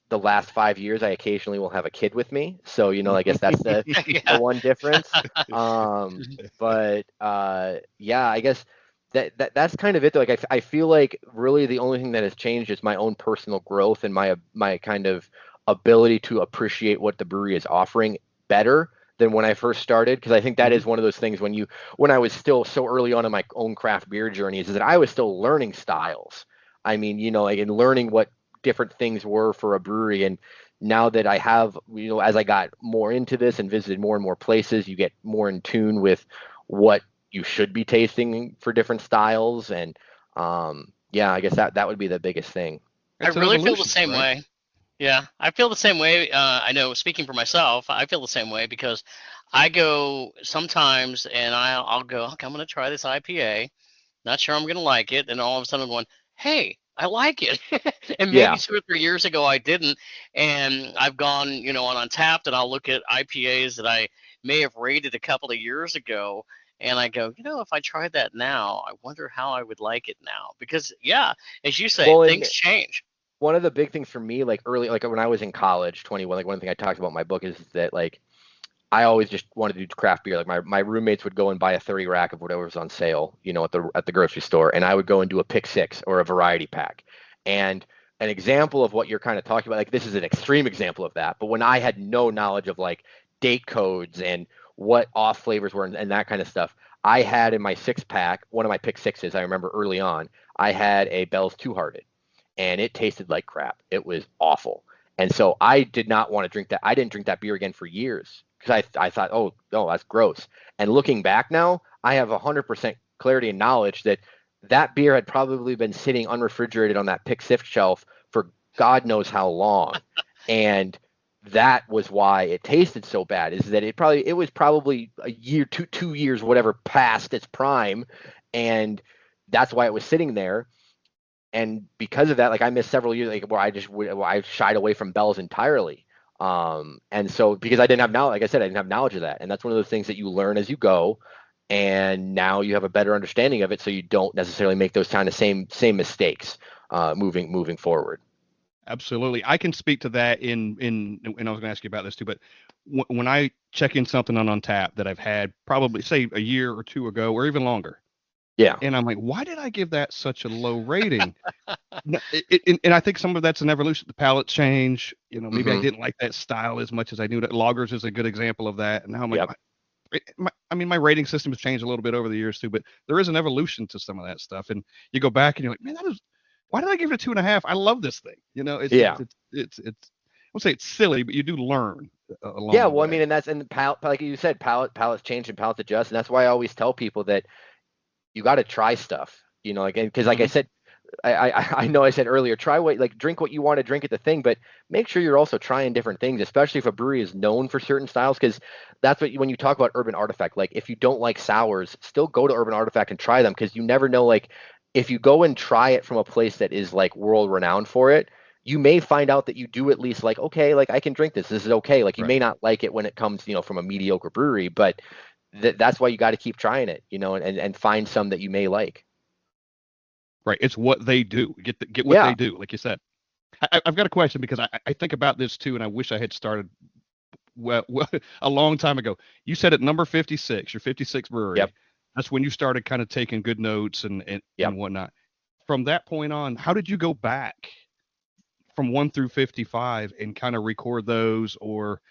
The last 5 years, I occasionally will have a kid with me. So, you know, I guess that's the, the one difference. But yeah, I guess that's kind of it. Though. Like, I feel like really the only thing that has changed is my own personal growth and my kind of ability to appreciate what the brewery is offering better than when I first started. Because I think that is one of those things when I was still so early on in my own craft beer journey is that I was still learning styles. I mean, you know, like in learning what different things were for a brewery. And now that I have, you know, as I got more into this and visited more and more places, you get more in tune with what you should be tasting for different styles. And yeah, I guess that would be the biggest thing. I really feel the same way. Yeah, I feel the same way. I know, speaking for myself, I feel the same way because I go sometimes and I'll go, okay, I'm going to try this IPA. Not sure I'm going to like it. And all of a sudden I'm going, hey, I like it. And maybe 2 or 3 years ago I didn't. And I've gone, you know, on Untappd and I'll look at IPAs that I may have rated a couple of years ago. And I go, you know, if I tried that now, I wonder how I would like it now. Because, yeah, as you say, things change. One of the big things for me, like early, like when I was in college, 21, like one thing I talked about in my book is that like I always just wanted to do craft beer. Like my roommates would go and buy a 30 rack of whatever was on sale, you know, at the grocery store, and I would go and do a pick six or a variety pack. And an example of what you're kind of talking about, like this is an extreme example of that. But when I had no knowledge of like date codes and what off flavors were and that kind of stuff, I had in my 6-pack, one of my pick sixes, I remember early on, I had a Bell's Two Hearted, and it tasted like crap. It was awful. And so I did not want to drink that. I didn't drink that beer again for years because I thought, oh, no, that's gross. And looking back now, I have 100% clarity and knowledge that beer had probably been sitting unrefrigerated on that pick six shelf for God knows how long. And that was why it tasted so bad, is that it was probably a year, 2 years, whatever, past its prime. And that's why it was sitting there. And because of that, like I missed several years, like where I shied away from Bell's entirely. And so because I didn't have knowledge, like I said, I didn't have knowledge of that. And that's one of those things that you learn as you go. And now you have a better understanding of it, so you don't necessarily make those kind of same mistakes moving forward. Absolutely, I can speak to that and I was going to ask you about this too. But when I check in something on Untappd that I've had probably say a year or two ago or even longer, yeah, and I'm like, why did I give that such a low rating? And I think some of that's an evolution. The palate change. You know, maybe I didn't like that style as much as I knew that. Lagers is a good example of that. And now I'm like. Yep. My rating system has changed a little bit over the years too, but there is an evolution to some of that stuff. And you go back and you're like, man, why did I give it a 2.5? I love this thing. You know, it's I won't say it's silly, but you do learn along the way. I mean, and palate, like you said, palates change and palates adjust. And that's why I always tell people that you got to try stuff, you know, again, because like I said, I know I said earlier, drink what you want to drink at the thing, but make sure you're also trying different things, especially if a brewery is known for certain styles, because that's when you talk about Urban Artifact, like if you don't like sours, still go to Urban Artifact and try them, because you never know, like if you go and try it from a place that is like world renowned for it, you may find out that you do at least like, okay, like I can drink this. This is okay. Like you may not like it when it comes, from a mediocre brewery, but that's why you got to keep trying it, and find some that you may like. Right. It's what they do. Get what they do, like you said. I've got a question, because I think about this too, and I wish I had started well a long time ago. You said at number 56, your 56 brewery. Yep. That's when you started kind of taking good notes and whatnot. From that point on, how did you go back from 1 through 55 and kind of record those, or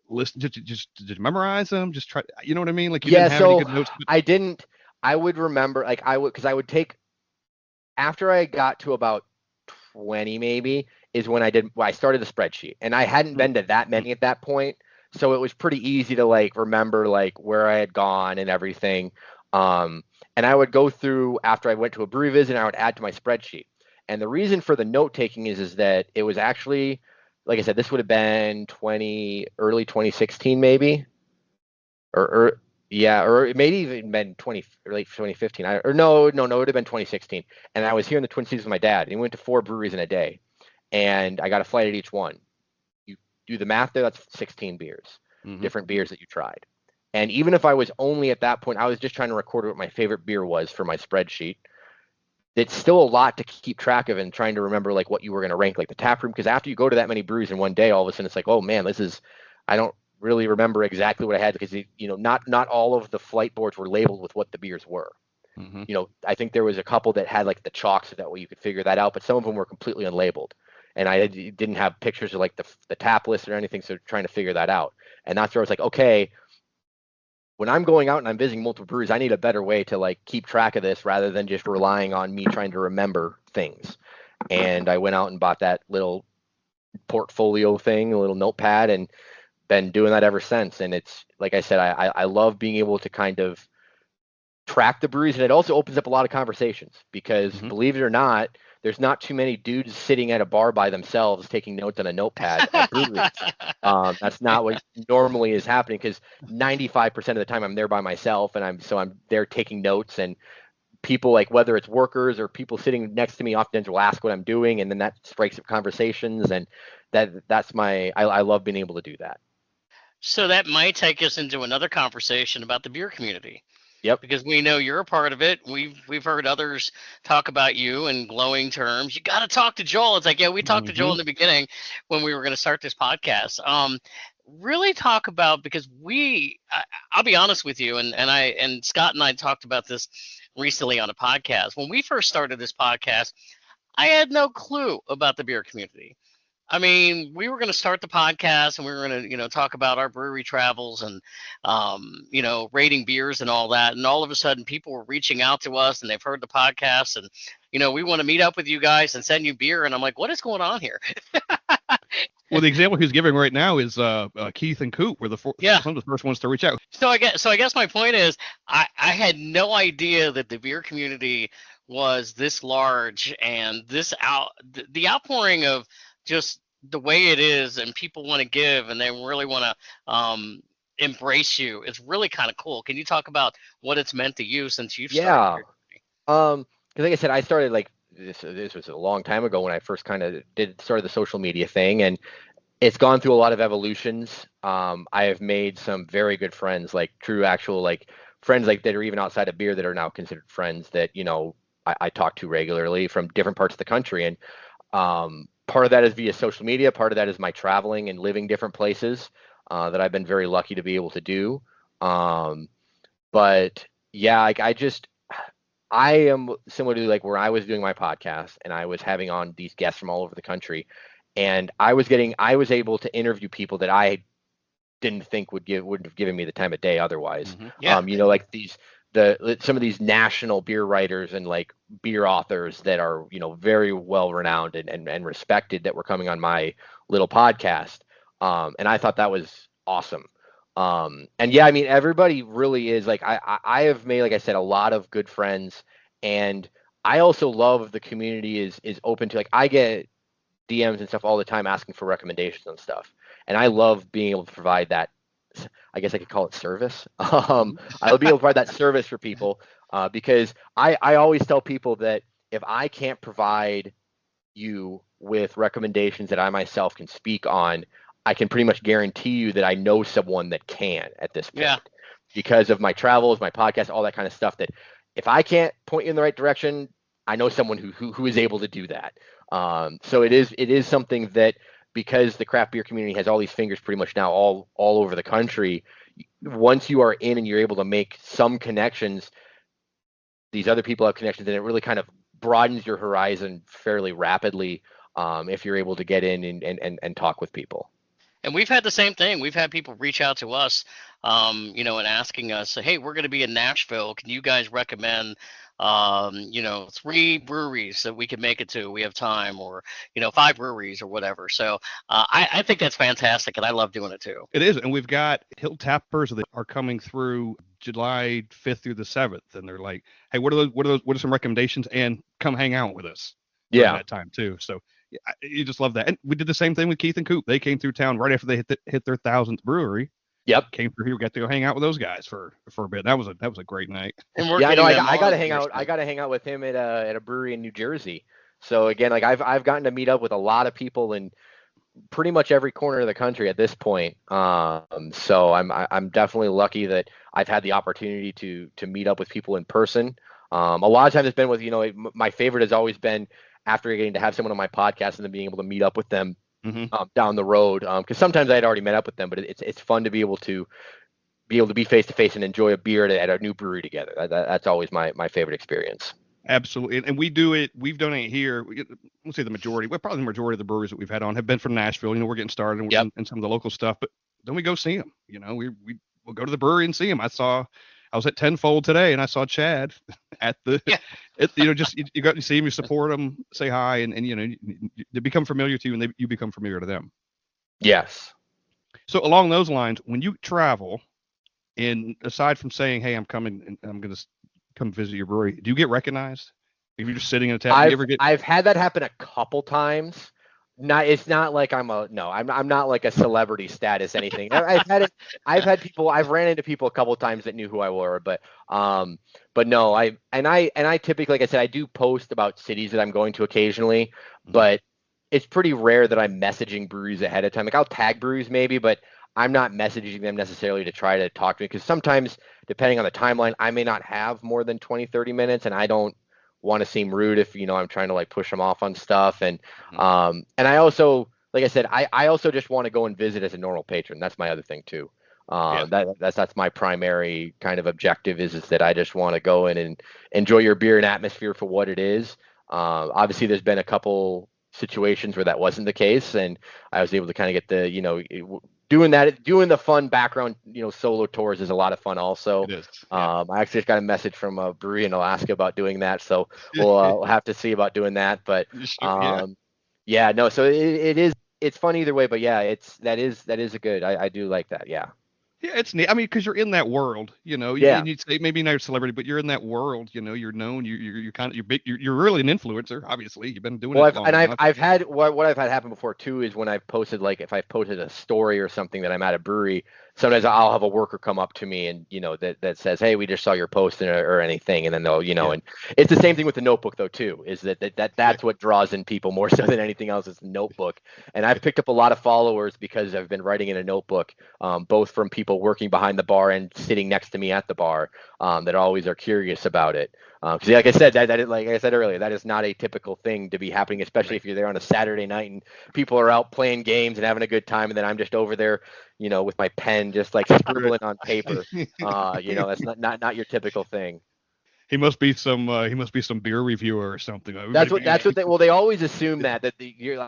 listen, just memorize them? Just try, you know what I mean? Like you didn't have any good notes. I didn't. I would remember, like because I would take, after I got to about 20 maybe, is when I started the spreadsheet, and I hadn't been to that many at that point, so it was pretty easy to like remember like where I had gone and everything. And I would go through after I went to a brewery visit, and I would add to my spreadsheet. And the reason for the note taking is that it was actually, like I said, this would have been early 2016 maybe, or it may even been late 2015. No, it would have been 2016. And I was here in the Twin Cities with my dad, and he went to 4 breweries in a day, and I got a flight at each one. You do the math there, that's 16 beers, different beers that you tried. And even if I was only at that point, I was just trying to record what my favorite beer was for my spreadsheet. It's still a lot to keep track of, and trying to remember like what you were going to rank, like the tap room, because after you go to that many breweries in one day, all of a sudden it's like, oh man, I don't really remember exactly what I had, because not all of the flight boards were labeled with what the beers were. I think there was a couple that had like the chalk, so that way you could figure that out, but some of them were completely unlabeled, and I didn't have pictures of like the tap list or anything, so trying to figure that out. And that's where I was like, okay, when I'm going out and I'm visiting multiple breweries, I need a better way to like keep track of this, rather than just relying on me trying to remember things. And I went out and bought that little portfolio thing, a little notepad, and been doing that ever since. And it's, like I said, I love being able to kind of track the breweries, and it also opens up a lot of conversations, because believe it or not, there's not too many dudes sitting at a bar by themselves taking notes on a notepad at breweries. That's not what normally is happening, because 95% of the time I'm there by myself, and I'm there taking notes, and people, like whether it's workers or people sitting next to me, often will ask what I'm doing, and then that strikes up conversations, and I love being able to do that. So that might take us into another conversation about the beer community. Yep. Because we know you're a part of it. We've heard others talk about you in glowing terms. You got to talk to Joel. It's like, yeah, we talked to Joel in the beginning when we were going to start this podcast. Really talk about, because I'll be honest with you, and Scott and I talked about this recently on a podcast. When we first started this podcast, I had no clue about the beer community. I mean, we were going to start the podcast, and we were going to, talk about our brewery travels and, rating beers and all that. And all of a sudden, people were reaching out to us, and they've heard the podcast, and, we want to meet up with you guys and send you beer. And I'm like, what is going on here? Well, the example he's giving right now is Keith and Coop were some of the first ones to reach out. So I guess my point is, I had no idea that the beer community was this large, and the outpouring of just the way it is, and people want to give, and they really want to embrace you. It's really kind of cool. Can you talk about what it's meant to you since you've started? Because like I said, I started like this was a long time ago when I first kind of started the social media thing, and it's gone through a lot of evolutions. I have made some very good friends, like true actual like friends, like that are even outside of beer, that are now considered friends, that I talk to regularly from different parts of the country. And part of that is via social media. Part of that is my traveling and living different places that I've been very lucky to be able to do. But yeah, like I am similar to like where I was doing my podcast, and I was having on these guests from all over the country, and I was able to interview people that I didn't think wouldn't have given me the time of day otherwise. Like some of these national beer writers and like beer authors that are, very well renowned and respected, that were coming on my little podcast. And I thought that was awesome. And yeah, I mean, everybody really is like, I have made, like I said, a lot of good friends, and I also love the community is open to, like, I get DMs and stuff all the time asking for recommendations and stuff, and I love being able to provide that. I guess I could call it service. I love being able to provide that service for people, because I always tell people that if I can't provide you with recommendations that I myself can speak on, I can pretty much guarantee you that I know someone that can at this point. Yeah. Because of my travels, my podcast, all that kind of stuff, that if I can't point you in the right direction, I know someone who is able to do that. So it is something that, because the craft beer community has all these fingers pretty much now all over the country, once you are in and you're able to make some connections, these other people have connections, and it really kind of broadens your horizon fairly rapidly, if you're able to get in and talk with people. And we've had the same thing. We've had people reach out to us, and asking us, hey, we're going to be in Nashville. Can you guys recommend, 3 breweries that we can make it to? We have time, or, 5 breweries or whatever. So I think that's fantastic, and I love doing it too. It is. And we've got Hill Tappers that are coming through July 5th through the 7th. And they're like, hey, what are some recommendations? And come hang out with us. Yeah. That time too. So you just love that. And we did the same thing with Keith and Coop. They came through town right after they hit their 1,000th brewery. Yep. Came through here. We got to go hang out with those guys for a bit. That was a great night. And I know. I got to hang out. I got to hang out with him at a brewery in New Jersey. So again, like I've gotten to meet up with a lot of people in pretty much every corner of the country at this point. So I'm definitely lucky that I've had the opportunity to meet up with people in person. A lot of times it's been with, my favorite has always been after getting to have someone on my podcast and then being able to meet up with them down the road. Because sometimes I had already met up with them, but it's fun to be able to be face to face and enjoy a beer at a new brewery together. That's always my favorite experience. Absolutely. And we do it. We've done it here. We'll say the majority, probably the majority of the breweries that we've had on have been from Nashville. We're getting started and some of the local stuff, but then we go see them. We'll go to the brewery and see them. I was at Tenfold today and I saw Chad at the, you got to see him, you support them, say hi, and they become familiar to you and you become familiar to them. Yes. So along those lines, when you travel, and aside from saying, hey, I'm coming and I'm going to come visit your brewery, do you get recognized? If you're just sitting in a tap, I've had that happen a couple times. It's not like I'm not like a celebrity status anything. I've ran into people a couple of times that knew who I were, but no, I typically, like I said, I do post about cities that I'm going to occasionally, but it's pretty rare that I'm messaging breweries ahead of time. Like I'll tag breweries maybe, but I'm not messaging them necessarily to try to talk to me, because sometimes depending on the timeline, I may not have more than 20-30 minutes, and I don't want to seem rude if I'm trying to like push them off on stuff, and I also, like I said, I also just want to go and visit as a normal patron. That's my other thing too. That's my primary kind of objective is that I just want to go in and enjoy your beer and atmosphere for what it is. Obviously there's been a couple situations where that wasn't the case, and I was able to kind of get the doing the fun background solo tours is a lot of fun also. It is. I actually just got a message from a brewery in Alaska about doing that, so we'll have to see about doing that, but so it's fun either way, but that is a good, I do like that. Yeah, it's neat. I mean, because you're in that world, you'd say maybe not a celebrity, but you're in that world, you're known, you're kind of, you're big, you're really an influencer. Obviously, you've been doing it long enough. I've had what I've had happen before too is when I've posted, like if I've posted a story or something that I'm at a brewery, sometimes I'll have a worker come up to me and that says, hey, we just saw your post or anything, and then they'll and it's the same thing with the notebook though too, is that's what draws in people more so than anything else, is the notebook. And I've picked up a lot of followers because I've been writing in a notebook, both from people working behind the bar and sitting next to me at the bar, that always are curious about it. Because like I said, like I said earlier, that is not a typical thing to be happening, especially if you're there on a Saturday night and people are out playing games and having a good time, and then I'm just over there, with my pen, just like scribbling on paper. That's not your typical thing. He must be some beer reviewer or something. They always assume that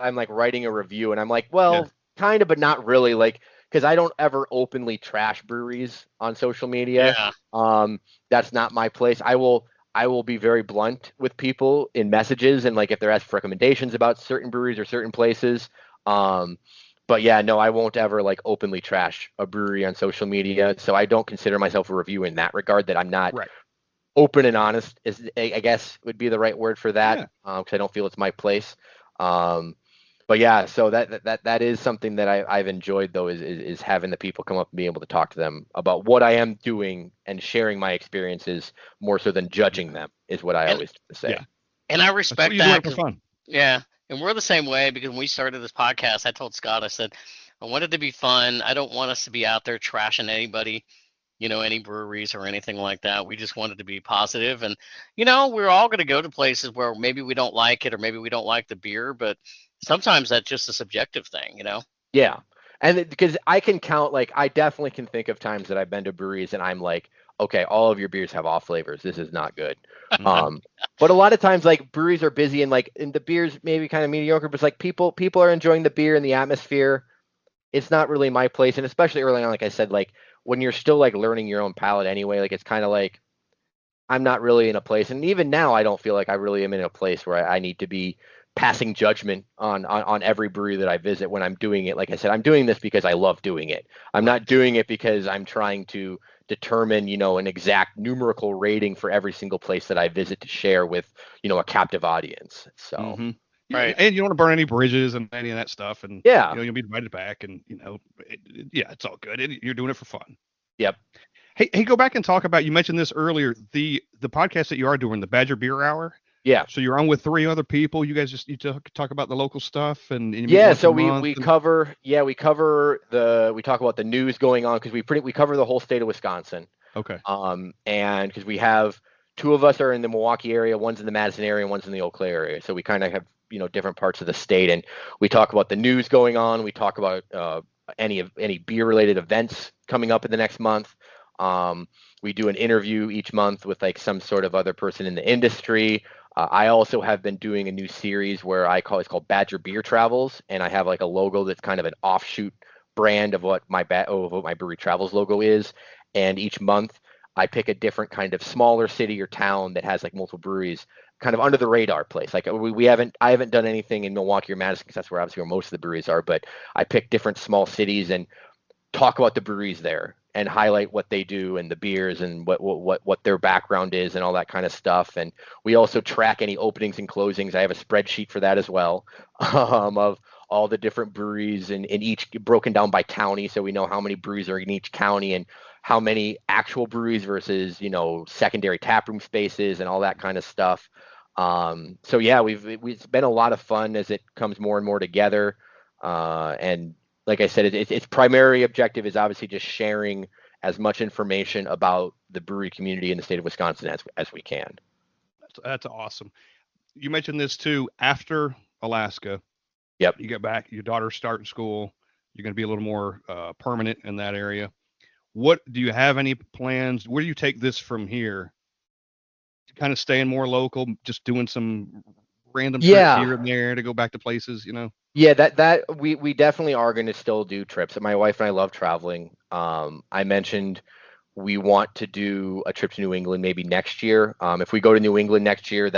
I'm like writing a review, and I'm like, well, kind of, but not really, like, because I don't ever openly trash breweries on social media. That's not my place. I will be very blunt with people in messages, and like if they're asked for recommendations about certain breweries or certain places. But I won't ever like openly trash a brewery on social media. So I don't consider myself a reviewer in that regard, that I'm not open and honest is, I guess, would be the right word for that. Yeah. Because I don't feel it's my place. But yeah, so that is something that I've enjoyed, though, is having the people come up and being able to talk to them about what I am doing and sharing my experiences more so than judging them is what I And always say. Yeah. and I That's what respect you're doing that it for 'cause fun. yeah, and we're the same way because when we started this podcast, I told Scott, I said, I want it to be fun. I don't want us to be out there trashing anybody, any breweries or anything like that. We just want it to be positive. And, we're all going to go to places where maybe we don't like it or maybe we don't like the beer, but sometimes that's just a subjective thing. Yeah. And because I can count, like, I definitely can think of times that I've been to breweries and I'm like, okay, all of your beers have off flavors. This is not good. Mhm. But a lot of times, like, breweries are busy and the beer's maybe kind of mediocre, but it's like people are enjoying the beer and the atmosphere. It's not really my place. And especially early on, like I said, like when you're still like learning your own palate anyway, like it's kind of like I'm not really in a place. And even now, I don't feel like I really am in a place where I need to be passing judgment on every brewery that I visit when I'm doing it. Like I said, I'm doing this because I love doing it. I'm not doing it because I'm trying to determine, an exact numerical rating for every single place that I visit to share with, a captive audience. So, Mhm. Yeah, Right. and you don't want to burn any bridges and any of that stuff, and yeah, you'll be invited back, and yeah, it's all good. You're doing it for fun. yep. Hey, go back and talk about. You mentioned this earlier. The podcast that you are doing, the Badger Beer Hour. Yeah. So you're on with 3 other people. You guys you talk about the local stuff, and you meet Yeah, once so a we month. we cover we talk about the news going on because we cover the whole state of Wisconsin. Okay. And because we have two of us are in the Milwaukee area, one's in the Madison area, and one's in the Eau Claire area. So we kind of have different parts of the state, and we talk about the news going on. We talk about any beer related events coming up in the next month. We do an interview each month with like some sort of other person in the industry. I also have been doing a new series where it's called Badger Beer Travels, and I have like a logo that's kind of an offshoot brand of what my Brewery Travels logo is. And each month I pick a different kind of smaller city or town that has like multiple breweries, kind of under the radar place. Like I haven't done anything in Milwaukee or Madison because that's where most of the breweries are. But I pick different small cities and talk about the breweries there and highlight what they do and the beers and what their background is and all that kind of stuff. And we also track any openings and closings. I have a spreadsheet for that as well, of all the different breweries and in each broken down by county. So we know how many breweries are in each county and how many actual breweries versus, secondary taproom spaces and all that kind of stuff. So yeah, it's been a lot of fun as it comes more and more together. And like I said, its primary objective is obviously just sharing as much information about the brewery community in the state of Wisconsin as we can. That's awesome. You mentioned this too. After Alaska, Yep. you get back. Your daughter's starting school. You're going to be a little more permanent in that area. What do you have any plans? Where do you take this from here? Kind of staying more local, just doing some random trips here and there to go back to places, Yeah, that we definitely are going to still do trips. My wife and I love traveling. I mentioned we want to do a trip to New England maybe next year. If we go to New England next year,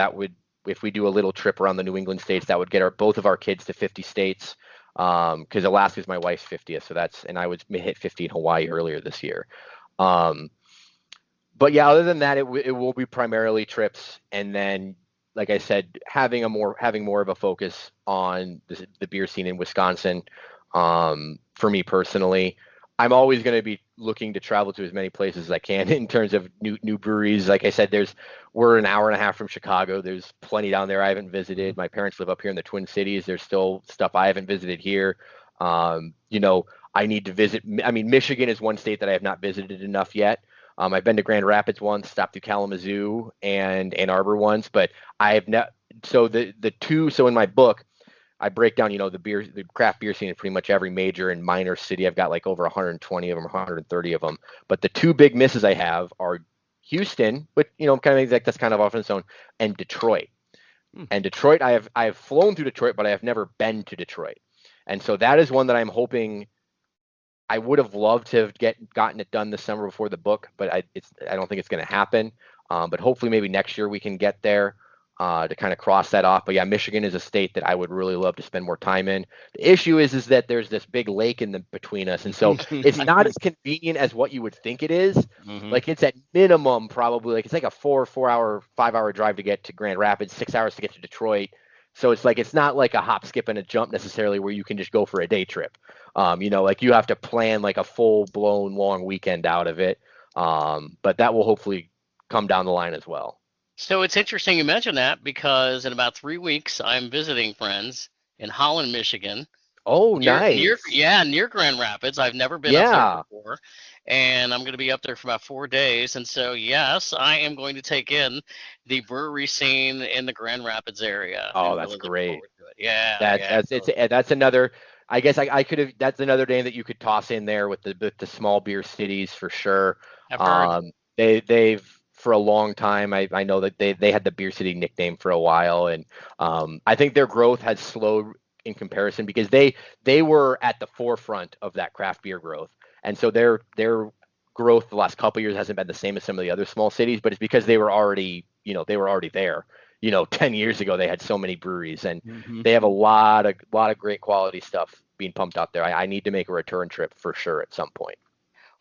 if we do a little trip around the New England states, that would get both of our kids to 50 states. Because Alaska is my wife's 50th, and I was hit 50 in Hawaii earlier this year. But yeah, other than that, it will be primarily trips, and then, like I said, having more of a focus on the beer scene in Wisconsin. For me personally, I'm always going to be looking to travel to as many places as I can in terms of new breweries. Like I said, we're an hour and a half from Chicago. There's plenty down there I haven't visited. My parents live up here in the Twin Cities. There's still stuff I haven't visited here. I need to visit. I mean, Michigan is one state that I have not visited enough yet. I've been to Grand Rapids once, stopped through Kalamazoo and Ann Arbor once, but I have not. So So in my book, I break down, the craft beer scene in pretty much every major and minor city. I've got like over 120 of them, 130 of them. But the two big misses I have are Houston, which kind of like that's kind of off on its own, and Detroit. And Detroit, I have flown through Detroit, but I have never been to Detroit. And so that is one that I'm hoping. I would have loved to have gotten it done this summer before the book, but I don't think it's going to happen. But hopefully maybe next year we can get there. to kind of cross that off. But yeah, Michigan is a state that I would really love to spend more time in. The issue is that there's this big lake in the between us, and so it's not as convenient as what you would think it is. Like it's at minimum probably like it's like a 4-hour, 5-hour drive to get to Grand Rapids, 6 hours to get to Detroit. So it's like it's not like a hop, skip, and a jump necessarily where you can just go for a day trip. Like you have to plan like a full-blown long weekend out of it. But that will hopefully come down the line as well. So it's interesting you mention that because in about 3 weeks I'm visiting friends in Holland, Michigan. Oh, nice. Near Grand Rapids. I've never been up there before, and I'm going to be up there for about 4 days. And so, yes, I am going to take in the brewery scene in the Grand Rapids area. Oh, that's great. Yeah, that's another. I guess I could have. That's another name that you could toss in there with the small beer cities for sure. I've heard. They've for a long time. I know that they had the beer city nickname for a while, and I think their growth has slowed in comparison because they were at the forefront of that craft beer growth, and so their growth the last couple of years hasn't been the same as some of the other small cities, but it's because they were already there. 10 years ago they had so many breweries, and they have a lot of great quality stuff being pumped out there. I need to make a return trip for sure at some point.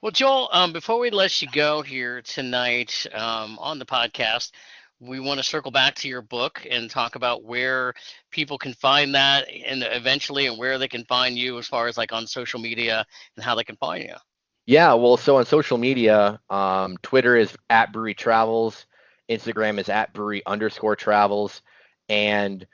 Well, Joel, before we let you go here tonight on the podcast, we want to circle back to your book and talk about where people can find that and eventually and where they can find you as far as like on social media and how they can find you. Yeah, well, so on social media, Twitter is @Brewery Travels, Instagram is @Brewery_Travels, and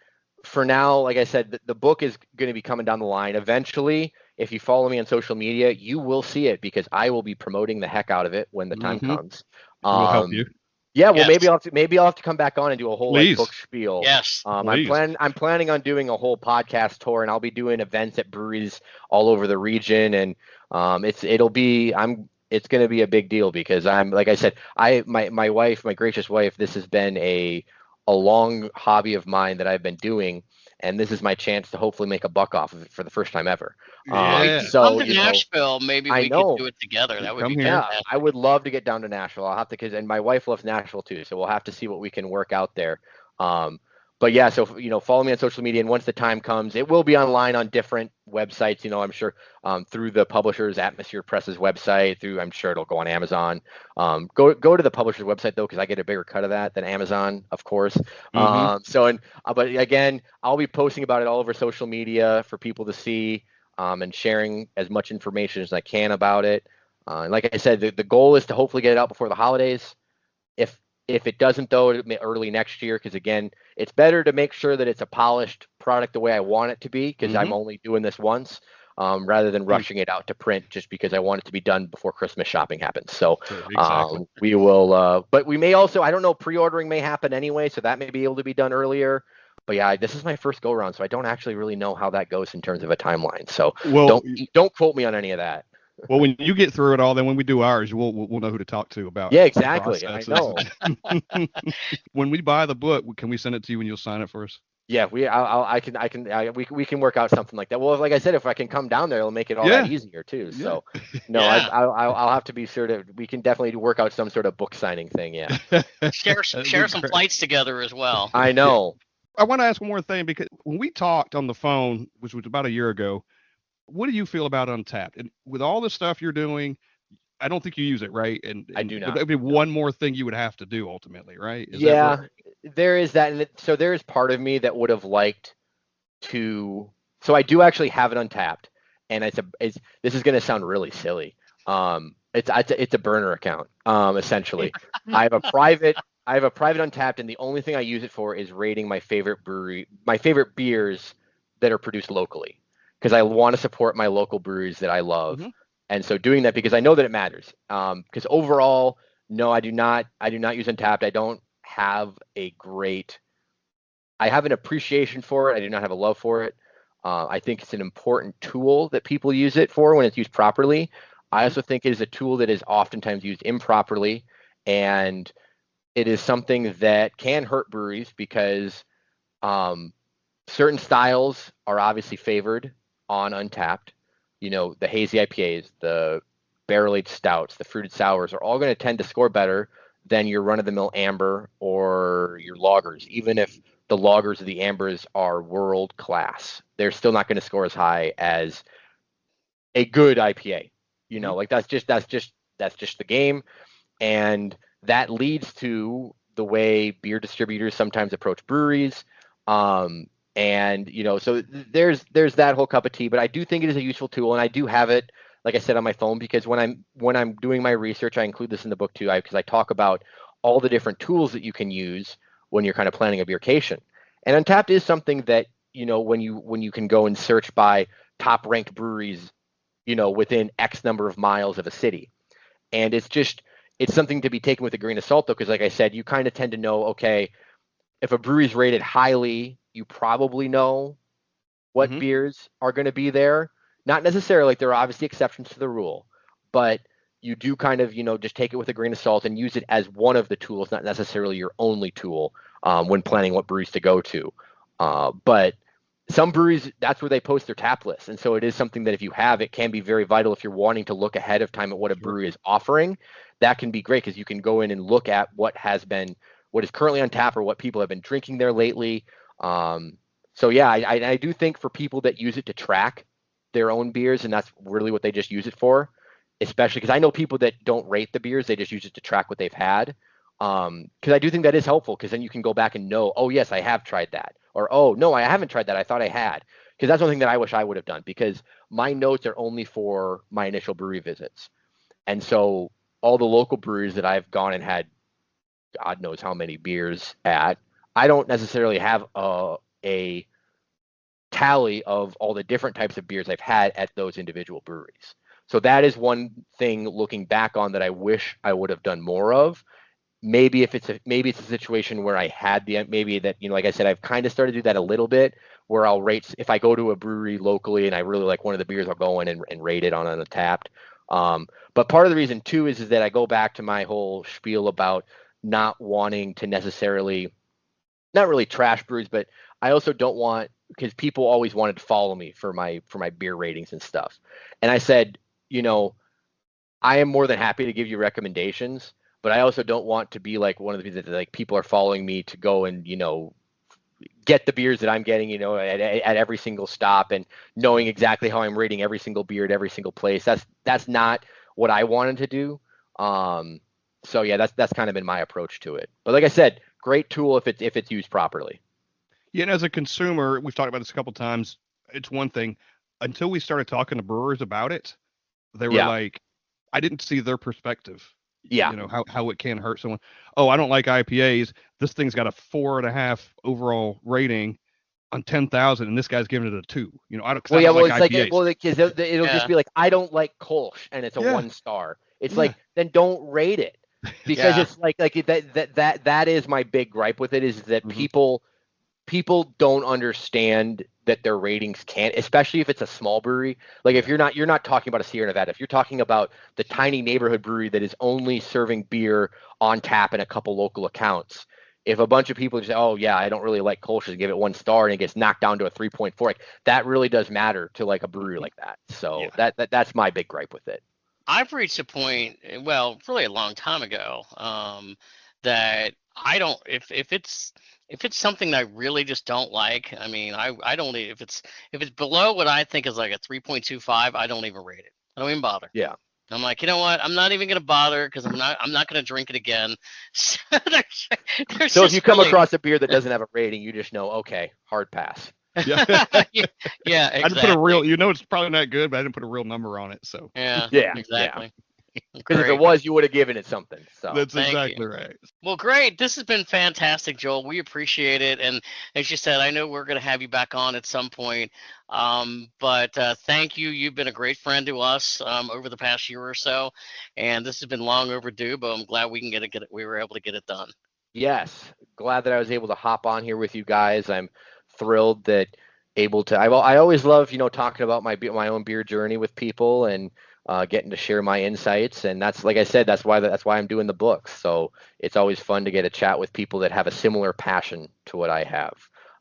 for now, like I said, the book is going to be coming down the line. Eventually, if you follow me on social media, you will see it because I will be promoting the heck out of it when the time comes. We'll help you. Yeah, well, maybe I'll have to come back on and do a whole like, book spiel. Yes. I'm planning on doing a whole podcast tour, and I'll be doing events at breweries all over the region, and it's going to be a big deal because I'm like I said, my wife, my gracious wife, this has been a long hobby of mine that I've been doing, and this is my chance to hopefully make a buck off of it for the first time ever. So come to Nashville, maybe we could do it together. That would be fantastic. I would love to get down to Nashville. I'll have to, and my wife loves Nashville too, so we'll have to see what we can work out there. But yeah, so follow me on social media, and once the time comes, it will be online on different websites. I'm sure through the publisher's Atmosphere Press's website. I'm sure it'll go on Amazon. Go to the publisher's website though, because I get a bigger cut of that than Amazon, of course. But again, I'll be posting about it all over social media for people to see, and sharing as much information as I can about it. And like I said, the goal is to hopefully get it out before the holidays. If it doesn't, though, early next year, because again, it's better to make sure that it's a polished product the way I want it to be, because I'm only doing this once, rather than rushing it out to print just because I want it to be done before Christmas shopping happens. So exactly. We will, but we may also, I don't know, pre-ordering may happen anyway, so that may be able to be done earlier. But yeah, this is my first go around, so I don't actually really know how that goes in terms of a timeline. So don't quote me on any of that. Well, when you get through it all, then when we do ours, we'll know who to talk to about. Yeah, exactly. I know. When we buy the book, can we send it to you and you'll sign it for us? Yeah, we can work out something like that. Well, like I said, if I can come down there, it'll make it all that easier too. So, no, I'll have to be sure to. We can definitely work out some sort of book signing thing. Yeah. Share some flights together as well. I know. I want to ask one more thing because when we talked on the phone, which was about a year ago, what do you feel about Untappd? And with all the stuff you're doing, I don't think you use it, right? And I do not. That'd be one more thing you would have to do ultimately, right? There is that. And so there is part of me that would have liked to. So I do actually have it Untappd, and this is going to sound really silly. It's a burner account, essentially. I have a private Untappd, and the only thing I use it for is rating my favorite beers that are produced locally, because I want to support my local breweries that I love. And so doing that, because I know that it matters. Because overall, no, I do not use Untappd. I don't have I have an appreciation for it. I do not have a love for it. I think it's an important tool that people use it for when it's used properly. I also think it is a tool that is oftentimes used improperly, and it is something that can hurt breweries because certain styles are obviously favored on Untappd. The hazy IPAs, the barrel-aged stouts, the fruited sours are all going to tend to score better than your run-of-the-mill amber or your lagers. Even if the lagers or the ambers are world class, they're still not going to score as high as a good IPA. Like that's just the game, and that leads to the way beer distributors sometimes approach breweries. And so there's that whole cup of tea. But I do think it is a useful tool, and I do have it, like I said, on my phone, because when I'm doing my research, I include this in the book too, because I talk about all the different tools that you can use when you're kind of planning a beercation. And Untappd is something that when you can go and search by top ranked breweries, within X number of miles of a city, and it's something to be taken with a grain of salt, though, because like I said, you kind of tend to know, okay, if a brewery is rated highly, you probably know what beers are going to be there. Not necessarily, like there are obviously exceptions to the rule, but you do kind of, just take it with a grain of salt and use it as one of the tools, not necessarily your only tool when planning what breweries to go to. But some breweries, that's where they post their tap list. And so it is something that if you have, it can be very vital if you're wanting to look ahead of time at what a brewery is offering. That can be great because you can go in and look at what is currently on tap or what people have been drinking there lately. So yeah, I do think for people that use it to track their own beers, and that's really what they just use it for, especially because I know people that don't rate the beers, they just use it to track what they've had. Because I do think that is helpful, because then you can go back and know, oh yes, I have tried that, or oh no, I haven't tried that, I thought I had. Because that's one thing that I wish I would have done, because my notes are only for my initial brewery visits. And so all the local breweries that I've gone and had God knows how many beers at, I don't necessarily have a tally of all the different types of beers I've had at those individual breweries. So that is one thing looking back on that I wish I would have done more of. Maybe it's a situation where I had like I said, I've kind of started to do that a little bit, where I'll rate, if I go to a brewery locally and I really like one of the beers, I'll go in and rate it on Untappd. But part of the reason too is that I go back to my whole spiel about not wanting to necessarily, not really trash brews, but I also don't want, because people always wanted to follow me for my beer ratings and stuff. And I said, I am more than happy to give you recommendations, but I also don't want to be like one of the people that like people are following me to go and, get the beers that I'm getting, at every single stop, and knowing exactly how I'm rating every single beer at every single place. That's not what I wanted to do. So yeah, that's kind of been my approach to it. But like I said, great tool if it's used properly. Yeah, and as a consumer, we've talked about this a couple times. It's one thing. Until we started talking to brewers about it, they were like, I didn't see their perspective. Yeah. How it can hurt someone. Oh, I don't like IPAs. This thing's got a 4.5 overall rating on 10,000, and this guy's giving it a 2. I don't. Well, yeah, well, it's IPAs. like, it'll just be like, I don't like Kolsch, and it's a 1 star. It's like, then don't rate it, because it's like that is my big gripe with it, is that people don't understand that their ratings can't, especially if it's a small brewery. Like if you're not talking about a Sierra Nevada, if you're talking about the tiny neighborhood brewery that is only serving beer on tap in a couple local accounts, if a bunch of people just say, oh yeah, I don't really like Kolsch, and give it 1 star, and it gets knocked down to a 3.4, like that really does matter to like a brewery like that. So that's my big gripe with it. I've reached a point, well, really a long time ago, that I don't, if it's something that I really just don't like, I mean, I don't, if it's below what I think is like a 3.25, I don't even rate it. I don't even bother. Yeah. I'm like, you know what? I'm not even gonna bother, because I'm not gonna drink it again. So, so if you come across a beer that doesn't have a rating, you just know, okay, hard pass. Yeah. Yeah, exactly. I didn't put a real, it's probably not good, but I didn't put a real number on it. So yeah, Yeah. Exactly. Because if it was, you would have given it something. So that's Thank exactly you. right. Well, great. This has been fantastic, Joel. We appreciate it. And as you said, I know we're going to have you back on at some point. But thank you. You've been a great friend to us over the past year or so. And this has been long overdue, but I'm glad we were able to get it done. Yes. Glad that I was able to hop on here with you guys. I'm thrilled that I always love, talking about my own beer journey with people, and getting to share my insights. And that's, like I said, that's why I'm doing the book. So it's always fun to get a chat with people that have a similar passion to what I have.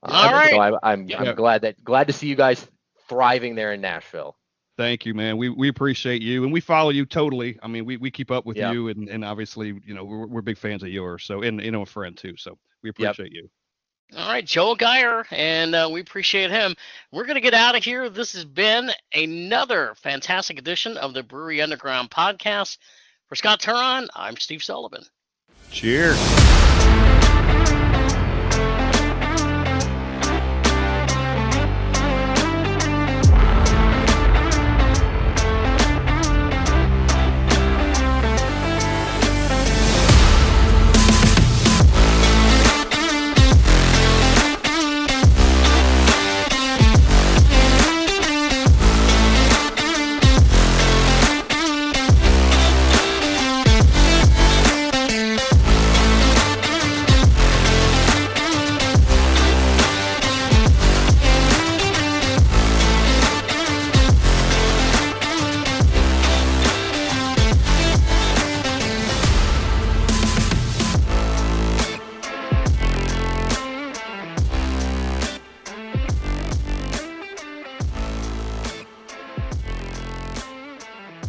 All right. So I'm glad to see you guys thriving there in Nashville. Thank you, man. We appreciate you, and we follow you totally. I mean, we keep up with Yep. you, and obviously, we're big fans of yours. So, and a friend too. So we appreciate you. All right, Joel Geier, and we appreciate him. We're going to get out of here. This has been another fantastic edition of the Brewery Underground Podcast. For Scott Touron, I'm Steve Sullivan. Cheers.